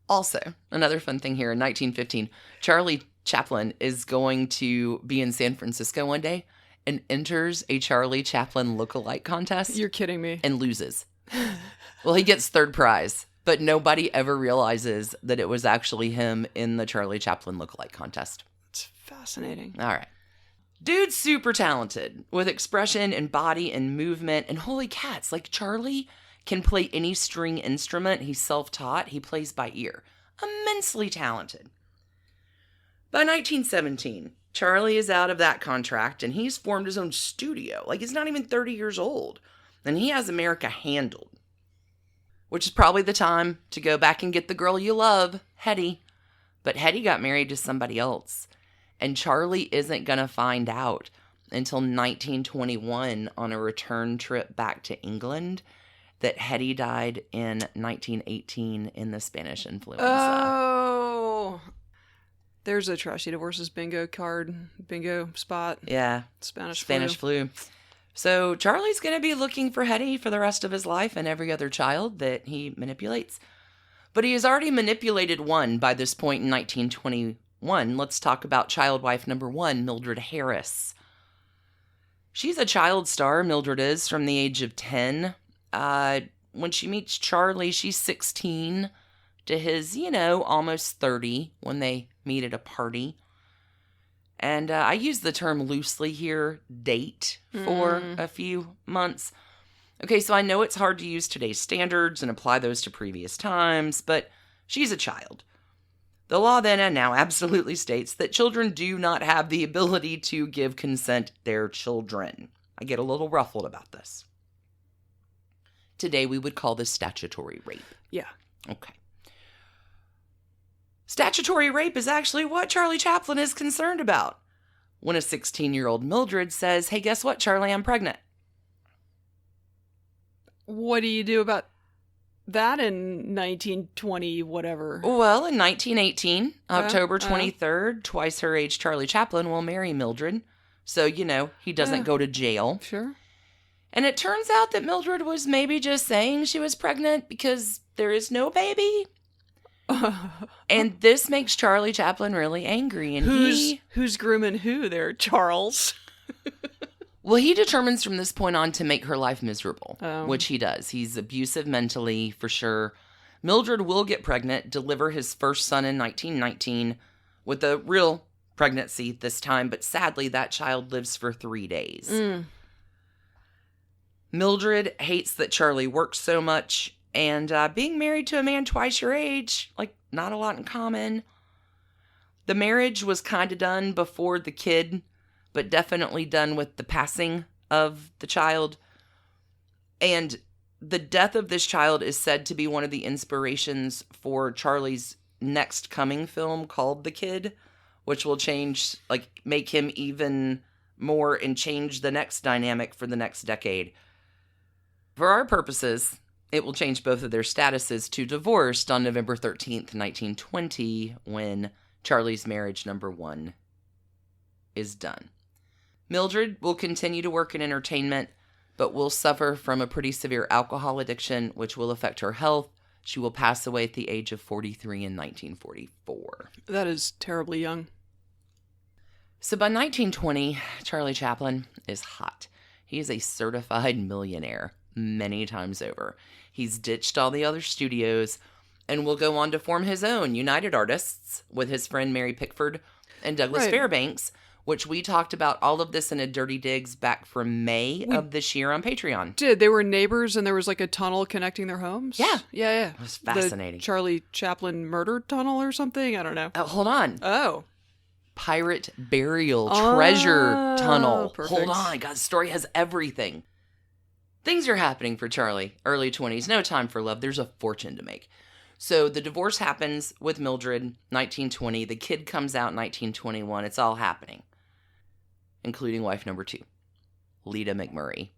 Also, another fun thing here in 1915, Charlie Chaplin is going to be in San Francisco one day and enters a Charlie Chaplin lookalike contest. You're kidding me. And loses. Well, he gets third prize. But nobody ever realizes that it was actually him in the Charlie Chaplin lookalike contest. It's Fascinating. All right. Dude's super talented with expression and body and movement. And holy cats, like Charlie can play any string instrument. He's self-taught. He plays by ear. Immensely talented. By 1917, Charlie is out of that contract and he's formed his own studio. Like, he's not even 30 years old. And he has America handled. Which is probably the time to go back and get the girl you love, Hetty. But Hetty got married to somebody else. And Charlie isn't going to find out until 1921 on a return trip back to England that Hetty died in 1918 in the Spanish influenza. Oh, there's a Trashy Divorces bingo card, bingo spot. Yeah. Spanish flu. So Charlie's going to be looking for Hetty for the rest of his life and every other child that he manipulates. But he has already manipulated one by this point in 1921. Let's talk about child wife number 1, Mildred Harris. She's a child star, Mildred is, from the age of 10. When she meets Charlie, she's 16 to his, almost 30 when they meet at a party. And I use the term loosely here, date, for a few months. Okay, so I know it's hard to use today's standards and apply those to previous times, but she's a child. The law then and now absolutely states that children do not have the ability to give consent to their children. I get a little ruffled about this. Today we would call this statutory rape. Yeah. Okay. Statutory rape is actually what Charlie Chaplin is concerned about. When a 16-year-old Mildred says, hey, guess what, Charlie, I'm pregnant. What do you do about that in 1920 whatever? Well, in 1918, October 23rd, twice her age Charlie Chaplin will marry Mildred. So, he doesn't go to jail. Sure. And it turns out that Mildred was maybe just saying she was pregnant because there is no baby. And this makes Charlie Chaplin really angry. And who's grooming who there, Charles? Well, he determines from this point on to make her life miserable, which he does. He's abusive mentally, for sure. Mildred will get pregnant, deliver his first son in 1919 with a real pregnancy this time, but sadly that child lives for 3 days. Mildred hates that Charlie works so much, and being married to a man twice your age, not a lot in common. The marriage was kind of done before the kid, but definitely done with the passing of the child. And the death of this child is said to be one of the inspirations for Charlie's next coming film called The Kid, which will change, make him even more and change the next dynamic for the next decade. For our purposes, it will change both of their statuses to divorced on November 13th, 1920, when Charlie's marriage number 1 is done. Mildred will continue to work in entertainment, but will suffer from a pretty severe alcohol addiction, which will affect her health. She will pass away at the age of 43 in 1944. That is terribly young. So by 1920, Charlie Chaplin is hot. He is a certified millionaire many times over. He's ditched all the other studios and will go on to form his own United Artists with his friend Mary Pickford and Douglas Fairbanks, which we talked about all of this in a Dirty Digs back from May of this year on Patreon. They were neighbors and there was a tunnel connecting their homes? Yeah. Yeah. It was fascinating. The Charlie Chaplin murder tunnel or something? I don't know. Oh, hold on. Oh. Pirate burial treasure tunnel. Perfect. Hold on. God's story has everything. Things are happening for Charlie. Early 20s. No time for love. There's a fortune to make. So the divorce happens with Mildred, 1920. The kid comes out in 1921. It's all happening. Including wife number 2, Lita McMurray.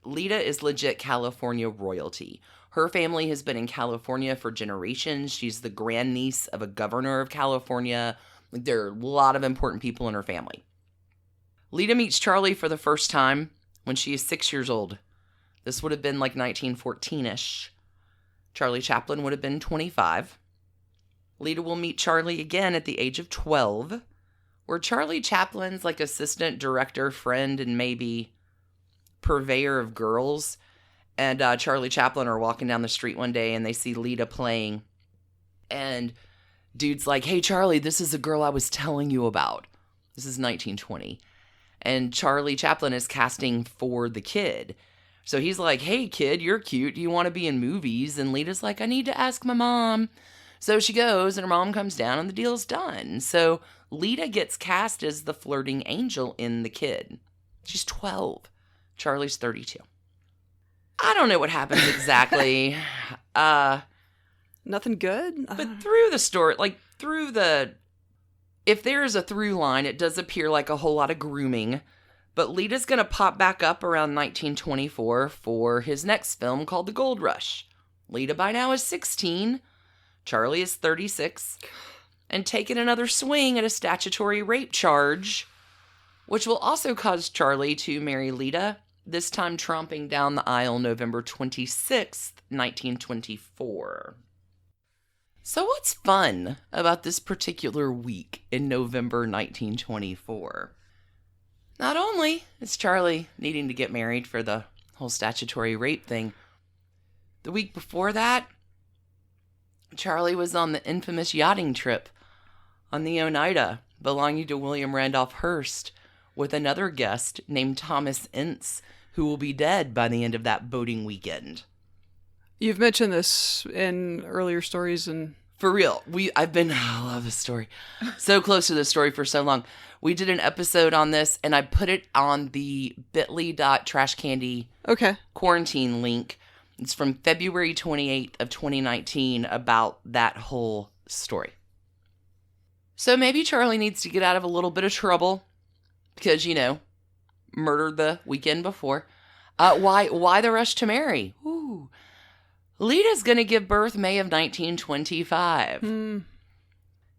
Lita is legit California royalty. Her family has been in California for generations. She's the grandniece of a governor of California. There are a lot of important people in her family. Lita meets Charlie for the first time when she is 6 years old. This would have been 1914-ish. Charlie Chaplin would have been 25. Lita will meet Charlie again at the age of 12. Where Charlie Chaplin's assistant director, friend, and maybe purveyor of girls. And Charlie Chaplin are walking down the street one day and they see Lita playing. And dude's like, hey, Charlie, this is the girl I was telling you about. This is 1920. And Charlie Chaplin is casting for the kid. So he's like, hey, kid, you're cute. Do you want to be in movies? And Lita's like, I need to ask my mom. So she goes, and her mom comes down, and the deal's done. So Lita gets cast as the flirting angel in The Kid. She's 12. Charlie's 32. I don't know what happens exactly. Nothing good? But through the story, if there is a through line, it does appear like a whole lot of grooming. But Lita's going to pop back up around 1924 for his next film called The Gold Rush. Lita by now is 16. Charlie is 36. And taking another swing at a statutory rape charge, which will also cause Charlie to marry Lita, this time tromping down the aisle November 26th, 1924. So what's fun about this particular week in November 1924? Not only is Charlie needing to get married for the whole statutory rape thing, the week before that, Charlie was on the infamous yachting trip on the Oneida, belonging to William Randolph Hearst, with another guest named Thomas Ince, who will be dead by the end of that boating weekend. You've mentioned this in earlier stories and... For real, I love this story. So close to this story for so long. We did an episode on this, and I put it on the bit.ly.trashcandy quarantine link. It's from February 28th of 2019 about that whole story. So maybe Charlie needs to get out of a little bit of trouble because, murdered the weekend before. Why the rush to marry? Ooh. Lita's going to give birth May of 1925.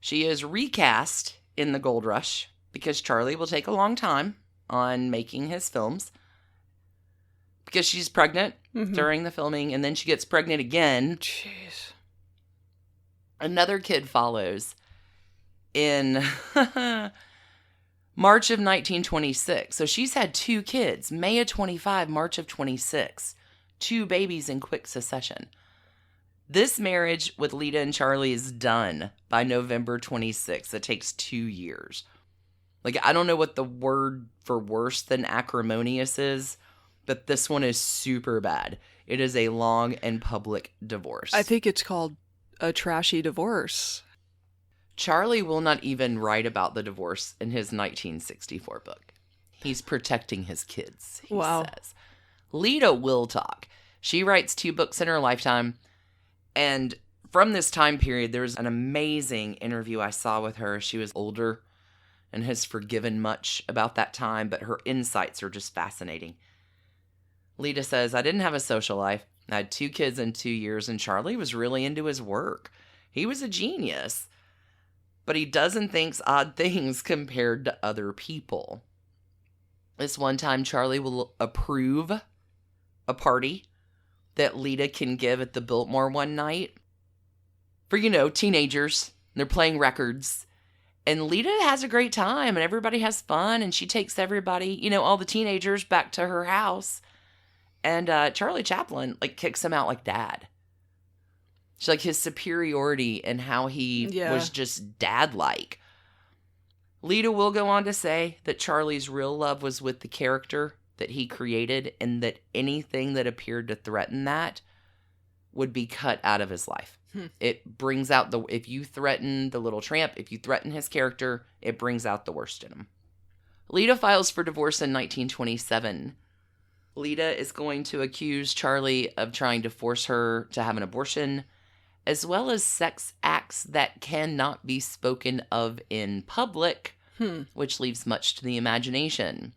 She is recast in The Gold Rush because Charlie will take a long time on making his films because she's pregnant during the filming, and then she gets pregnant again. Jeez. Another kid follows in March of 1926. So she's had 2 kids, May of 25, March of 26. 2 babies in quick succession. This marriage with Lita and Charlie is done by November 26th. It takes 2 years. I don't know what the word for worse than acrimonious is, but this one is super bad. It is a long and public divorce. I think it's called a trashy divorce. Charlie will not even write about the divorce in his 1964 book. He's protecting his kids, he says. Lita will talk. She writes 2 books in her lifetime. And from this time period, there's an amazing interview I saw with her. She was older and has forgiven much about that time, but her insights are just fascinating. Lita says, I didn't have a social life. I had 2 kids in 2 years, and Charlie was really into his work. He was a genius, but he does and thinks odd things compared to other people. This one time, Charlie will approve a party that Lita can give at the Biltmore one night for, teenagers. They're playing records. And Lita has a great time, and everybody has fun, and she takes everybody, all the teenagers back to her house. And Charlie Chaplin, kicks him out like dad. She's his superiority and how he was just dad-like. Lita will go on to say that Charlie's real love was with the character that he created, and that anything that appeared to threaten that would be cut out of his life. It brings out if you threaten the little tramp, if you threaten his character, it brings out the worst in him. Lita files for divorce in 1927. Lita is going to accuse Charlie of trying to force her to have an abortion, as well as sex acts that cannot be spoken of in public, which leaves much to the imagination.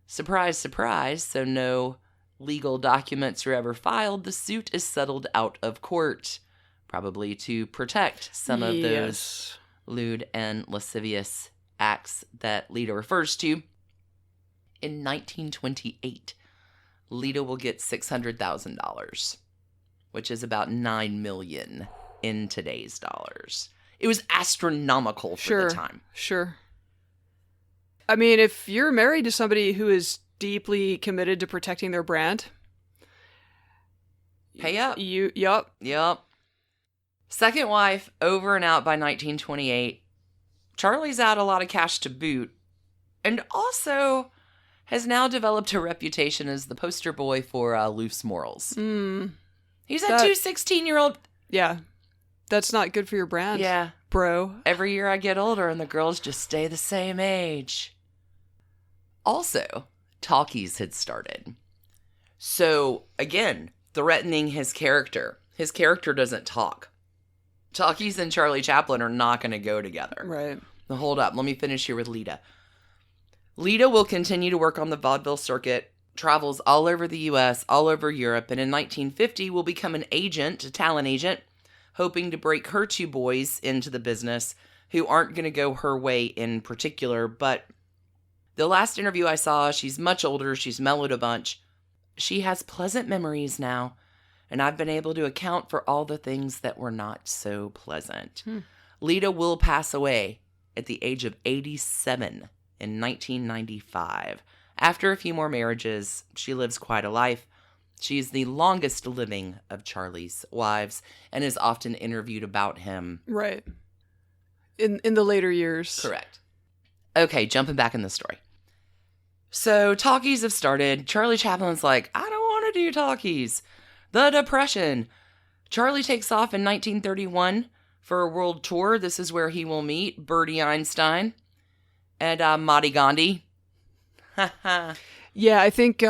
Surprise, surprise, so no legal documents are ever filed. The suit is settled out of court, probably to protect some of those lewd and lascivious acts that Lita refers to. In 1928, Lita will get $600,000, which is about $9 million in today's dollars. It was astronomical for the time. Sure. I mean, if you're married to somebody who is deeply committed to protecting their brand, pay up. Yup. Second wife, over and out by 1928. Charlie's out a lot of cash to boot, and also has now developed a reputation as the poster boy for loose morals. He's a 16-year-old. Yeah. That's not good for your brand. Yeah. Bro. Every year I get older and the girls just stay the same age. Also, talkies had started. So, again, threatening his character. His character doesn't talk. Talkies and Charlie Chaplin are not going to go together. Right. Now, hold up. Let me finish here with Lita. Lita will continue to work on the vaudeville circuit, travels all over the U.S., all over Europe, and in 1950 will become an agent, a talent agent, hoping to break her two boys into the business who aren't going to go her way in particular. But the last interview I saw, she's much older. She's mellowed a bunch. She has pleasant memories now, and I've been able to account for all the things that were not so pleasant. Lita will pass away at the age of 87 in 1995. After a few more marriages, she lives quite a life. She is the longest living of Charlie's wives and is often interviewed about him. Right. In the later years. Correct. Okay, jumping back in the story. So talkies have started. Charlie Chaplin's like, I don't want to do talkies. The Depression. Charlie takes off in 1931 for a world tour. This is where he will meet Bertie Einstein and Mahatma Gandhi. Yeah, I think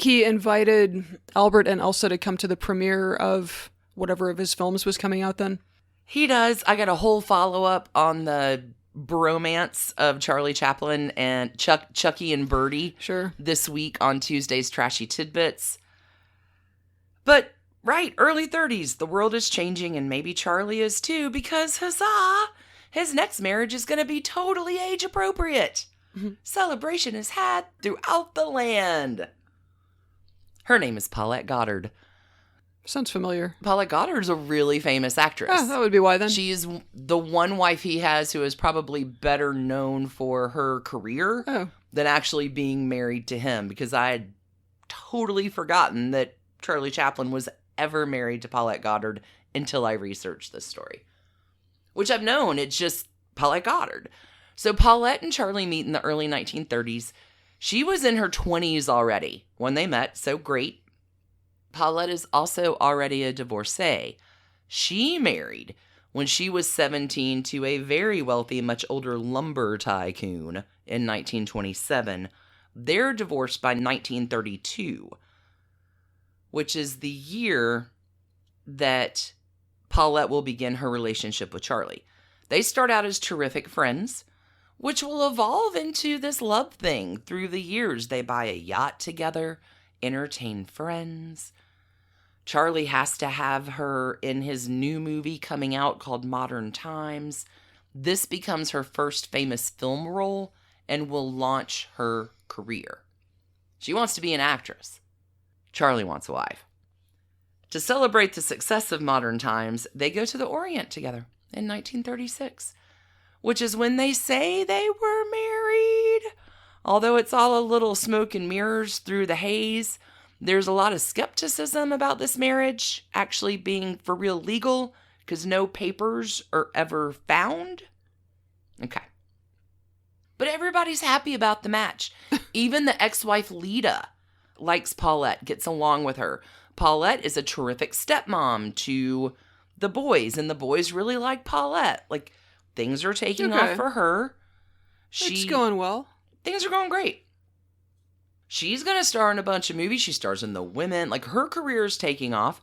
he invited Albert and Elsa to come to the premiere of whatever of his films was coming out then. He does. I got a whole follow-up on the bromance of Charlie Chaplin and Chucky and Bertie this week on Tuesday's Trashy Tidbits. But, right, early 30s, the world is changing, and maybe Charlie is too, because, huzzah, his next marriage is going to be totally age-appropriate. Celebration is had throughout the land. Her name is Paulette Goddard. Sounds familiar. Paulette Goddard's a really famous actress. Oh, that would be why then. She's the one wife he has who is probably better known for her career than actually being married to him, because I had totally forgotten that Charlie Chaplin was ever married to Paulette Goddard until I researched this story. Which I've known, it's just Paulette Goddard. So Paulette and Charlie meet in the early 1930s. She was in her 20s already when they met, so great. Paulette is also already a divorcee. She married when she was 17 to a very wealthy, much older lumber tycoon in 1927. They're divorced by 1932, which is the year that Paulette will begin her relationship with Charlie. They start out as terrific friends, which will evolve into this love thing through the years. They buy a yacht together, entertain friends. Charlie has to have her in his new movie coming out called Modern Times. This becomes her first famous film role and will launch her career. She wants to be an actress. Charlie wants a wife. To celebrate the success of Modern Times, they go to the Orient together in 1936, which is when they say they were married. Although it's all a little smoke and mirrors through the haze, there's a lot of skepticism about this marriage actually being for real legal because no papers are ever found. Okay. But everybody's happy about the match. Even the ex-wife Lita likes Paulette, gets along with her. Paulette is a terrific stepmom to the boys, and the boys really like Paulette. Like, things are taking off for her. It's going well. Things are going great. She's going to star in a bunch of movies. She stars in The Women. Like, her career is taking off.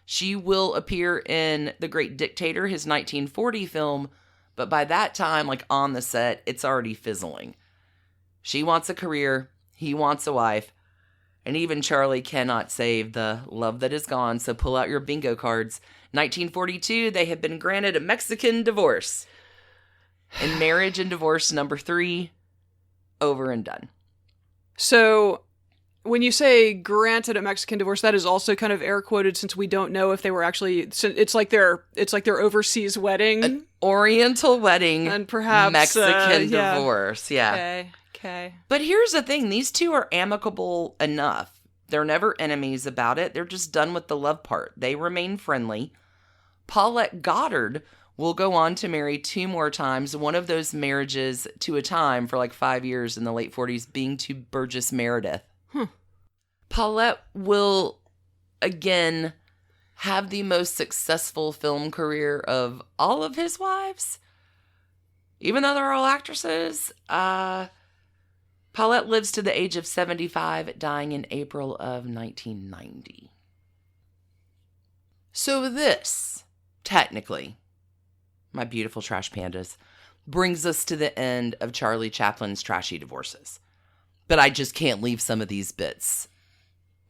She will appear in The Great Dictator, his 1940 film. But by that time, like, on the set, it's already fizzling. She wants a career. He wants a wife. And even Charlie cannot save the love that is gone. So pull out your bingo cards. 1942, they have been granted a Mexican divorce. And marriage and divorce number 3, over and done. So when you say granted a Mexican divorce, that is also kind of air quoted since we don't know if they were actually, it's like their overseas wedding. An Oriental wedding. And perhaps Mexican divorce. Yeah. Okay. But here's the thing. These two are amicable enough. They're never enemies about it. They're just done with the love part. They remain friendly. Paulette Goddard will go on to marry 2 more times, one of those marriages to a time for like 5 years in the late 40s being to Burgess Meredith. Paulette will, again, have the most successful film career of all of his wives. Even though they're all actresses, Paulette lives to the age of 75, dying in April of 1990. So this, technically, my beautiful trash pandas, brings us to the end of Charlie Chaplin's trashy divorces. But I just can't leave some of these bits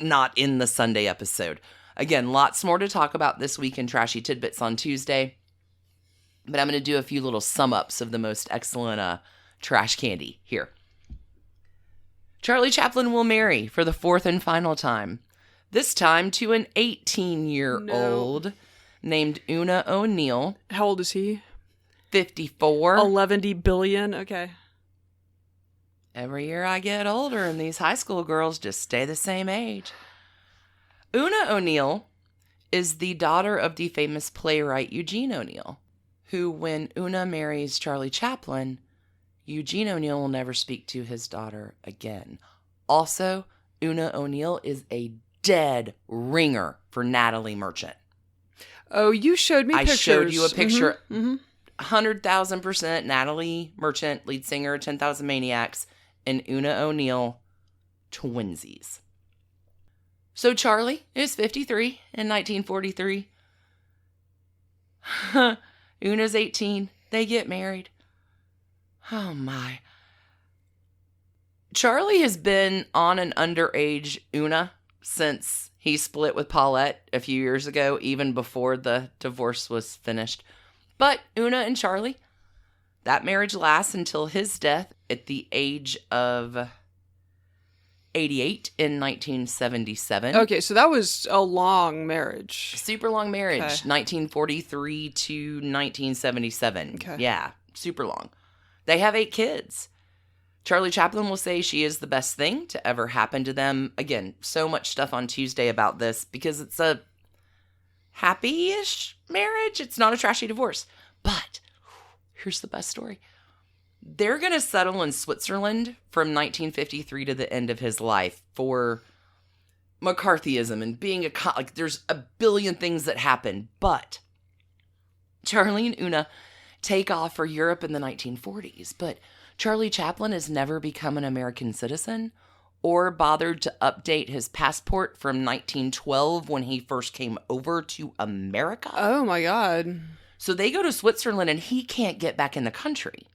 not in the Sunday episode. Again, lots more to talk about this week in Trashy Tidbits on Tuesday. But I'm going to do a few little sum-ups of the most excellent trash candy here. Charlie Chaplin will marry for the 4th and final time. This time to an 18-year-old named Una O'Neill. How old is he? 54. 11 billion? Okay. Every year I get older and these high school girls just stay the same age. Una O'Neill is the daughter of the famous playwright Eugene O'Neill, who, when Una marries Charlie Chaplin, Eugene O'Neill will never speak to his daughter again. Also, Una O'Neill is a dead ringer for Natalie Merchant. Oh, you showed me pictures. I showed you a picture. 100,000% Natalie Merchant, lead singer, 10,000 Maniacs, and Una O'Neill, twinsies. So Charlie is 53 in 1943. Una's 18. They get married. Oh my. Charlie has been on an underage Una since he split with Paulette a few years ago, even before the divorce was finished. But Una and Charlie, that marriage lasts until his death at the age of 88 in 1977. Okay, so that was a long marriage. Super long marriage. Okay. 1943 to 1977. Okay. Yeah, super long. They have 8 kids. Charlie Chaplin will say she is the best thing to ever happen to them. Again, so much stuff on Tuesday about this because it's a happy-ish marriage. It's not a trashy divorce. But here's the best story. They're going to settle in Switzerland from 1953 to the end of his life for McCarthyism and being like, there's a billion things that happen. But Charlie and Una take off for Europe in the 1940s. But Charlie Chaplin has never become an American citizen or bothered to update his passport from 1912 when he first came over to America. Oh my God. So they go to Switzerland and he can't get back in the country.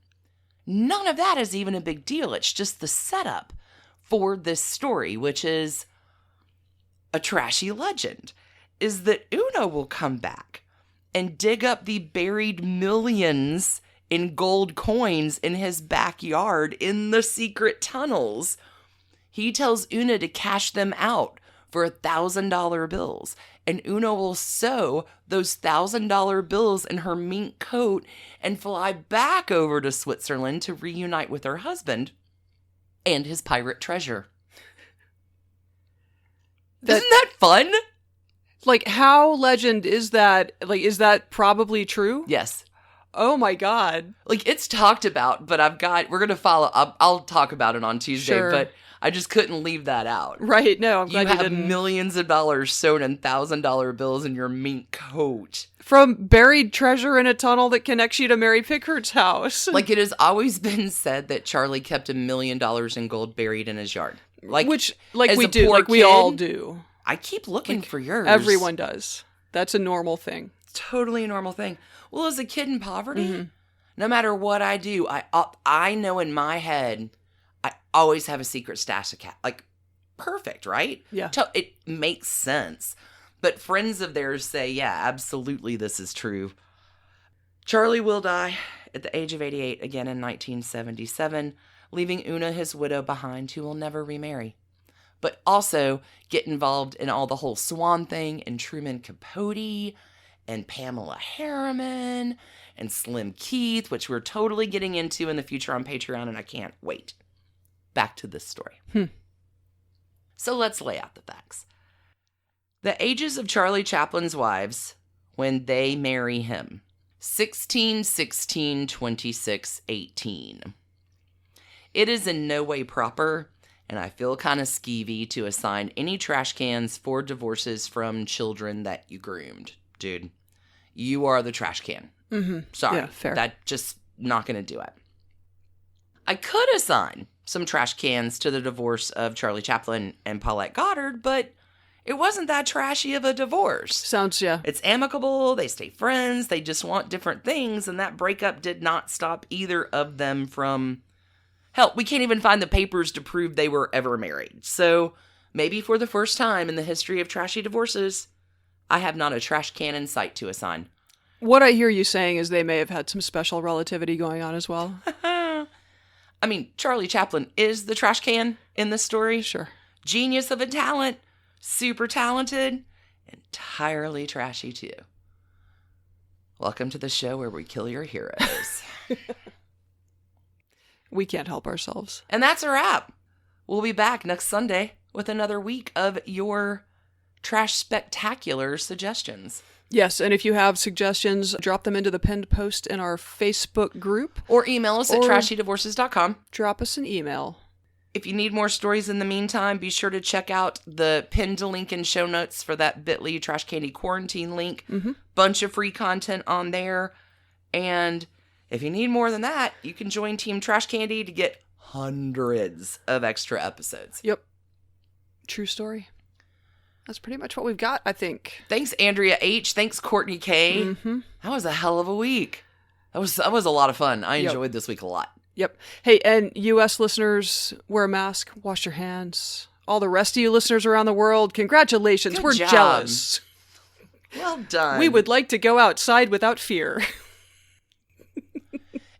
None of that is even a big deal. It's just the setup for this story, which is a trashy legend, is that Una will come back and dig up the buried millions in gold coins in his backyard in the secret tunnels. He tells Una to cash them out for $1,000 bills, and Una will sew those $1,000 bills in her mink coat and fly back over to Switzerland to reunite with her husband and his pirate treasure. Isn't that fun? Like, how legend is that? Like, is that probably true? Yes. Oh my God. Like, it's talked about, but we're going to follow, I'll talk about it on Tuesday, Sure. But I just couldn't leave that out. Right, no, I'm glad you have didn't. millions of dollars sewn in $1,000 bills in your mink coat. From buried treasure in a tunnel that connects you to Mary Pickford's house. Like, it has always been said that Charlie kept $1 million in gold buried in his yard. Like, which, like, as we a do, poor like, we kid, all do. I keep looking for yours. Everyone does. That's a normal thing. Totally a normal thing. Well, as a kid in poverty, no matter what I do, I know in my head, I always have a secret stash of cat. Like, perfect, right? Yeah. It makes sense. But friends of theirs say, yeah, absolutely, this is true. Charlie will die at the age of 88 again in 1977, leaving Una, his widow, behind, who will never remarry. But also get involved in all the whole Swan thing and Truman Capote and Pamela Harriman and Slim Keith, which we're totally getting into in the future on Patreon, and I can't wait. Back to this story. So let's lay out the facts. The ages of Charlie Chaplin's wives when they marry him: 16/16/26/18. It is in no way proper, and I feel kind of skeevy to assign any trash cans for divorces from children that you groomed. Dude, you are the trash can. Mm-hmm. Sorry. Yeah, fair. That just not going to do it. I could assign some trash cans to the divorce of Charlie Chaplin and Paulette Goddard, but it wasn't that trashy of a divorce. Sounds, yeah. It's amicable, they stay friends, they just want different things, and that breakup did not stop either of them from... Hell, we can't even find the papers to prove they were ever married. So, maybe for the first time in the history of trashy divorces, I have not a trash can in sight to assign. What I hear you saying is they may have had some special relativity going on as well. I mean, Charlie Chaplin is the trash can in this story. Sure. Genius of a talent, super talented, entirely trashy too. Welcome to the show where we kill your heroes. We can't help ourselves. And that's a wrap. We'll be back next Sunday with another week of your trash spectacular suggestions. Yes, and if you have suggestions, drop them into the pinned post in our Facebook group. Or email us at trashydivorces.com. Drop us an email. If you need more stories in the meantime, be sure to check out the pinned link in show notes for that bit.ly Trash Candy Quarantine link. Mm-hmm. Bunch of free content on there. And if you need more than that, you can join Team Trash Candy to get hundreds of extra episodes. Yep. True story. That's pretty much what we've got, I think. Thanks, Andrea H. Thanks, Courtney K. Mm-hmm. That was a hell of a week. That was a lot of fun. I enjoyed this week a lot. Yep. Hey, and U.S. listeners, wear a mask, wash your hands. All the rest of you listeners around the world, congratulations. Good We're job. jealous. Well done. We would like to go outside without fear.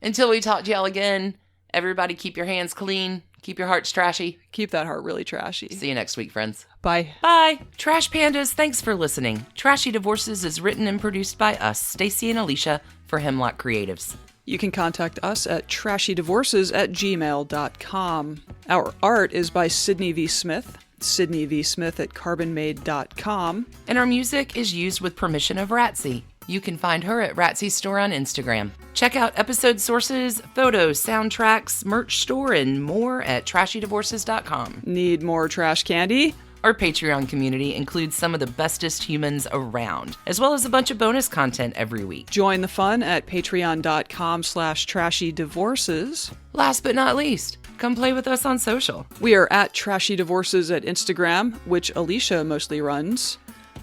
Until we talk to y'all again, everybody keep your hands clean. Keep your hearts trashy. Keep that heart really trashy. See you next week, friends. Bye. Bye. Trash Pandas, thanks for listening. Trashy Divorces is written and produced by us, Stacie and Alicia, for Hemlock Creatives. You can contact us at trashydivorces@gmail.com. Our art is by Sydney V. Smith. Sydney V. Smith at carbonmade.com. And our music is used with permission of Ratsy. You can find her at Ratsy's store on Instagram. Check out episode sources, photos, soundtracks, merch store, and more at trashydivorces.com. Need more trash candy? Our Patreon community includes some of the bestest humans around, as well as a bunch of bonus content every week. Join the fun at patreon.com/trashydivorces. Last but not least, come play with us on social. We are at Trashy Divorces at Instagram, which Alicia mostly runs.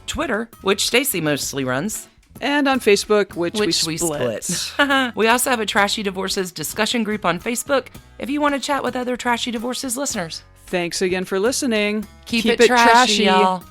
Twitter, which Stacie mostly runs. And on Facebook, which we split. split. We also have a Trashy Divorces discussion group on Facebook if you want to chat with other Trashy Divorces listeners. Thanks again for listening. Keep it trashy, y'all.